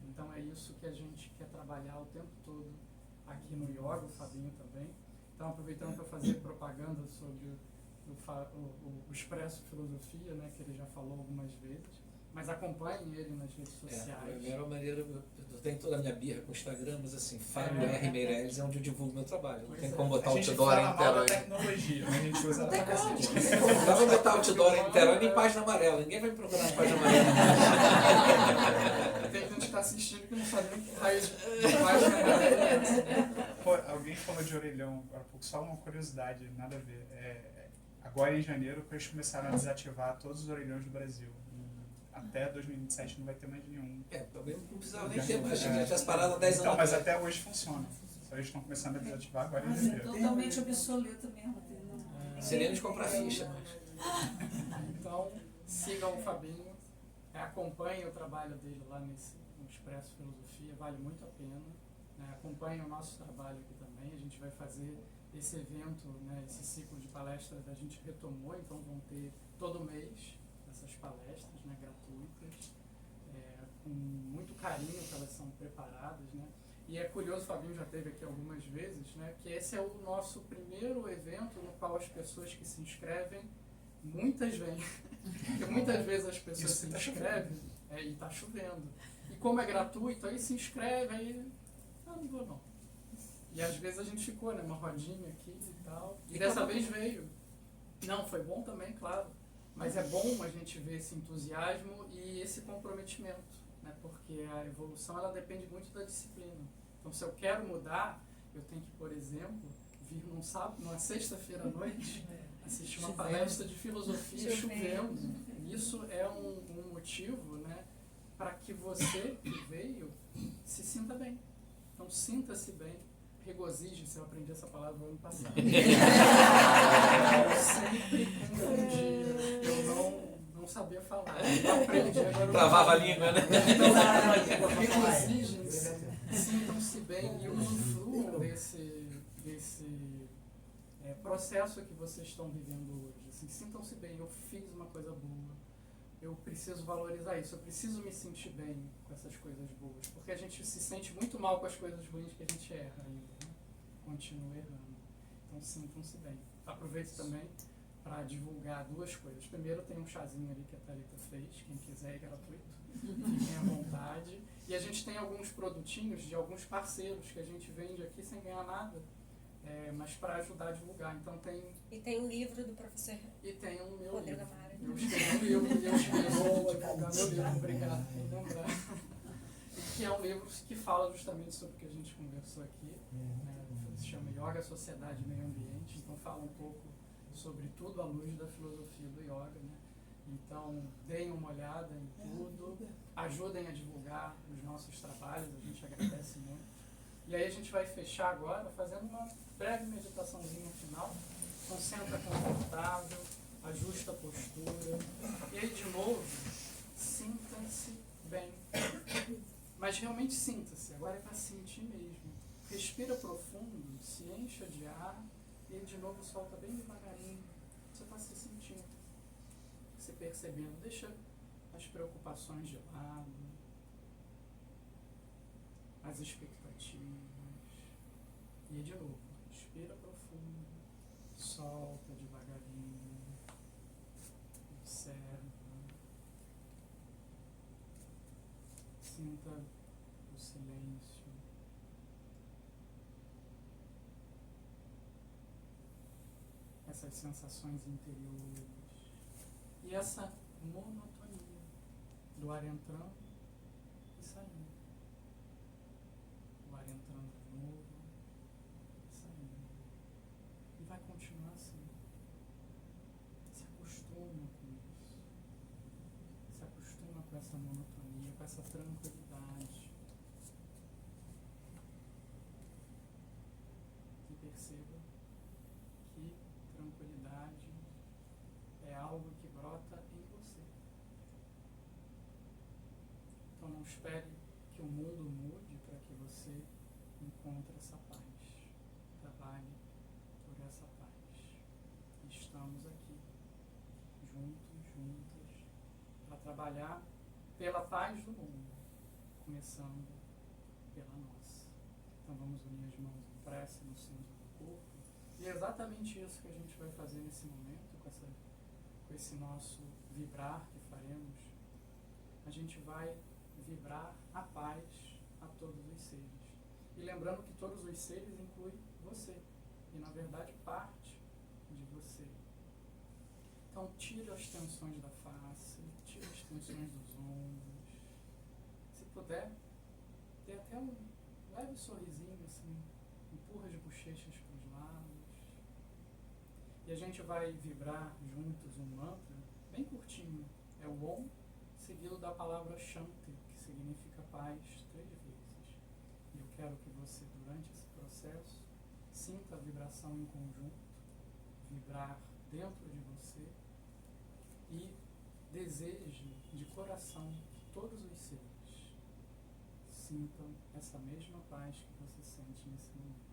S8: Então é isso que a gente quer trabalhar o tempo todo aqui no yoga, o Fabinho também. Então, aproveitando para fazer propaganda sobre o Expresso Filosofia, né, que ele já falou algumas vezes, mas acompanhem ele nas redes sociais.
S2: A melhor maneira, eu tenho toda a minha birra com o Instagram, mas assim, Fábio R. Meirelles é onde eu divulgo meu trabalho. Não tem como botar outdoor em Niterói.
S7: A tecnologia, mas a gente usa pra cacete.
S2: Não vou botar outdoor em Niterói nem página amarela. Ninguém vai me procurar na página amarela.
S8: Tem gente que está assistindo que não sabe nem que raio de página amarela é essa.
S7: Pô, alguém falou de orelhão agora há pouco, só uma curiosidade, nada a ver. Agora em janeiro eles começaram a desativar todos os orelhões do Brasil. Até 2027 não vai ter mais nenhum.
S2: Também não precisava nem ter mais. Já tinha parado há 10 anos.
S7: Então, mas até hoje funciona. Só eles estão começando a desativar agora em
S4: Mas é
S7: janeiro.
S4: totalmente obsoleto mesmo.
S2: Sem nem de comprar ficha.
S8: Então, sigam o Fabinho, acompanhem o trabalho dele lá no Expresso Filosofia, vale muito a pena. Acompanhem o nosso trabalho aqui também. A gente vai fazer esse evento, né, esse ciclo de palestras a gente retomou, então vão ter todo mês essas palestras, né, gratuitas, com muito carinho que elas são preparadas, né? E é curioso, o Fabinho já esteve aqui algumas vezes, né, que esse é o nosso primeiro evento no qual as pessoas que se inscrevem, muitas vêm, porque muitas vezes as pessoas se inscrevem e está chovendo. E como é gratuito, aí se inscreve, aí não vou não. E às vezes a gente ficou, né, uma rodinha aqui e tal, e dessa vez veio. Não, foi bom também, claro. Mas é bom a gente ver esse entusiasmo e esse comprometimento, né? Porque a evolução ela depende muito da disciplina. Então, se eu quero mudar, eu tenho que, por exemplo, vir numa sexta-feira à noite, assistir uma palestra de filosofia chovendo. Isso é um motivo, né, para que você que veio se sinta bem. Então, sinta-se bem. Regozije-se, eu aprendi essa palavra no ano passado. Eu sempre confundia, eu não sabia falar. Eu aprendi agora.
S2: Travava a língua, né?
S8: Regozijem-se, sintam-se bem e usufruam desse processo que vocês estão vivendo hoje. Assim, sintam-se bem, eu fiz uma coisa boa. Eu preciso valorizar isso, eu preciso me sentir bem com essas coisas boas, porque a gente se sente muito mal com as coisas ruins que a gente erra ainda, né? Continua errando. Então sintam-se bem. Aproveito também para divulgar duas coisas. Primeiro, tem um chazinho ali que a Thalita fez, quem quiser é gratuito, fiquem à vontade. E a gente tem alguns produtinhos de alguns parceiros que a gente vende aqui sem ganhar nada, mas para ajudar a divulgar. Então
S1: E tem um livro do professor
S8: e tem um meu
S1: Rodrigo
S8: livro.
S1: Amaro.
S8: Eu escrevi um livro e eu escrevo divulgar meu livro. Obrigado por lembrar. que é um livro que fala justamente sobre o que a gente conversou aqui, né? Se chama Yoga, Sociedade e Meio Ambiente, então fala um pouco sobre tudo à luz da filosofia do yoga, né? Então, deem uma olhada em tudo, ajudem a divulgar os nossos trabalhos, a gente agradece muito. E aí a gente vai fechar agora fazendo uma breve meditaçãozinha final. Então, senta confortável, ajusta a postura. E aí, de novo, sinta-se bem. Mas realmente sinta-se, agora é para sentir mesmo. Respira profundo, se encha de ar e aí de novo solta bem devagarinho. Você está se sentindo, se percebendo. Deixa as preocupações de lado, as expectativas. E aí de novo, respira profundo, solta devagarinho, observa, sinta o silêncio. Essas sensações interiores e essa monotonia do ar entrando e saindo, o ar entrando de novo e saindo, e vai continuar assim. Se acostuma com isso, se acostuma com essa monotonia, com essa tranquilidade, e perceba que tranquilidade é algo que brota em você. Então não espere que o mundo mude para que você encontre essa paz. Trabalhe por essa paz. Estamos aqui, juntos, juntas, para trabalhar pela paz do mundo, começando pela nossa. Então vamos unir as mãos em prece no centro do corpo. E é exatamente isso que a gente vai fazer nesse momento, com esse nosso vibrar que faremos. A gente vai vibrar a paz a todos os seres. E lembrando que todos os seres incluem você. E na verdade parte de você. Então tira as tensões da face, tira as tensões dos ombros. Se puder, dê até um leve sorrisinho assim, empurra as bochechas para os lados. E a gente vai vibrar juntos um mantra bem curtinho. É o Om, seguido da palavra Shanti, que significa paz 3 vezes. E eu quero que você, durante esse processo, sinta a vibração em conjunto, vibrar dentro de você e deseje de coração que todos os seres sintam essa mesma paz que você sente nesse momento.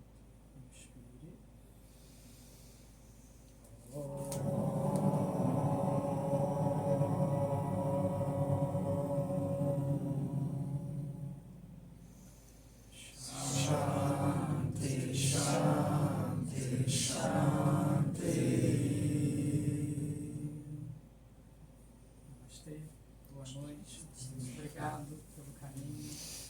S8: Inspire.
S5: Shanti, Shanti, Shanti.
S8: Namastê, boa noite, obrigado pelo carinho.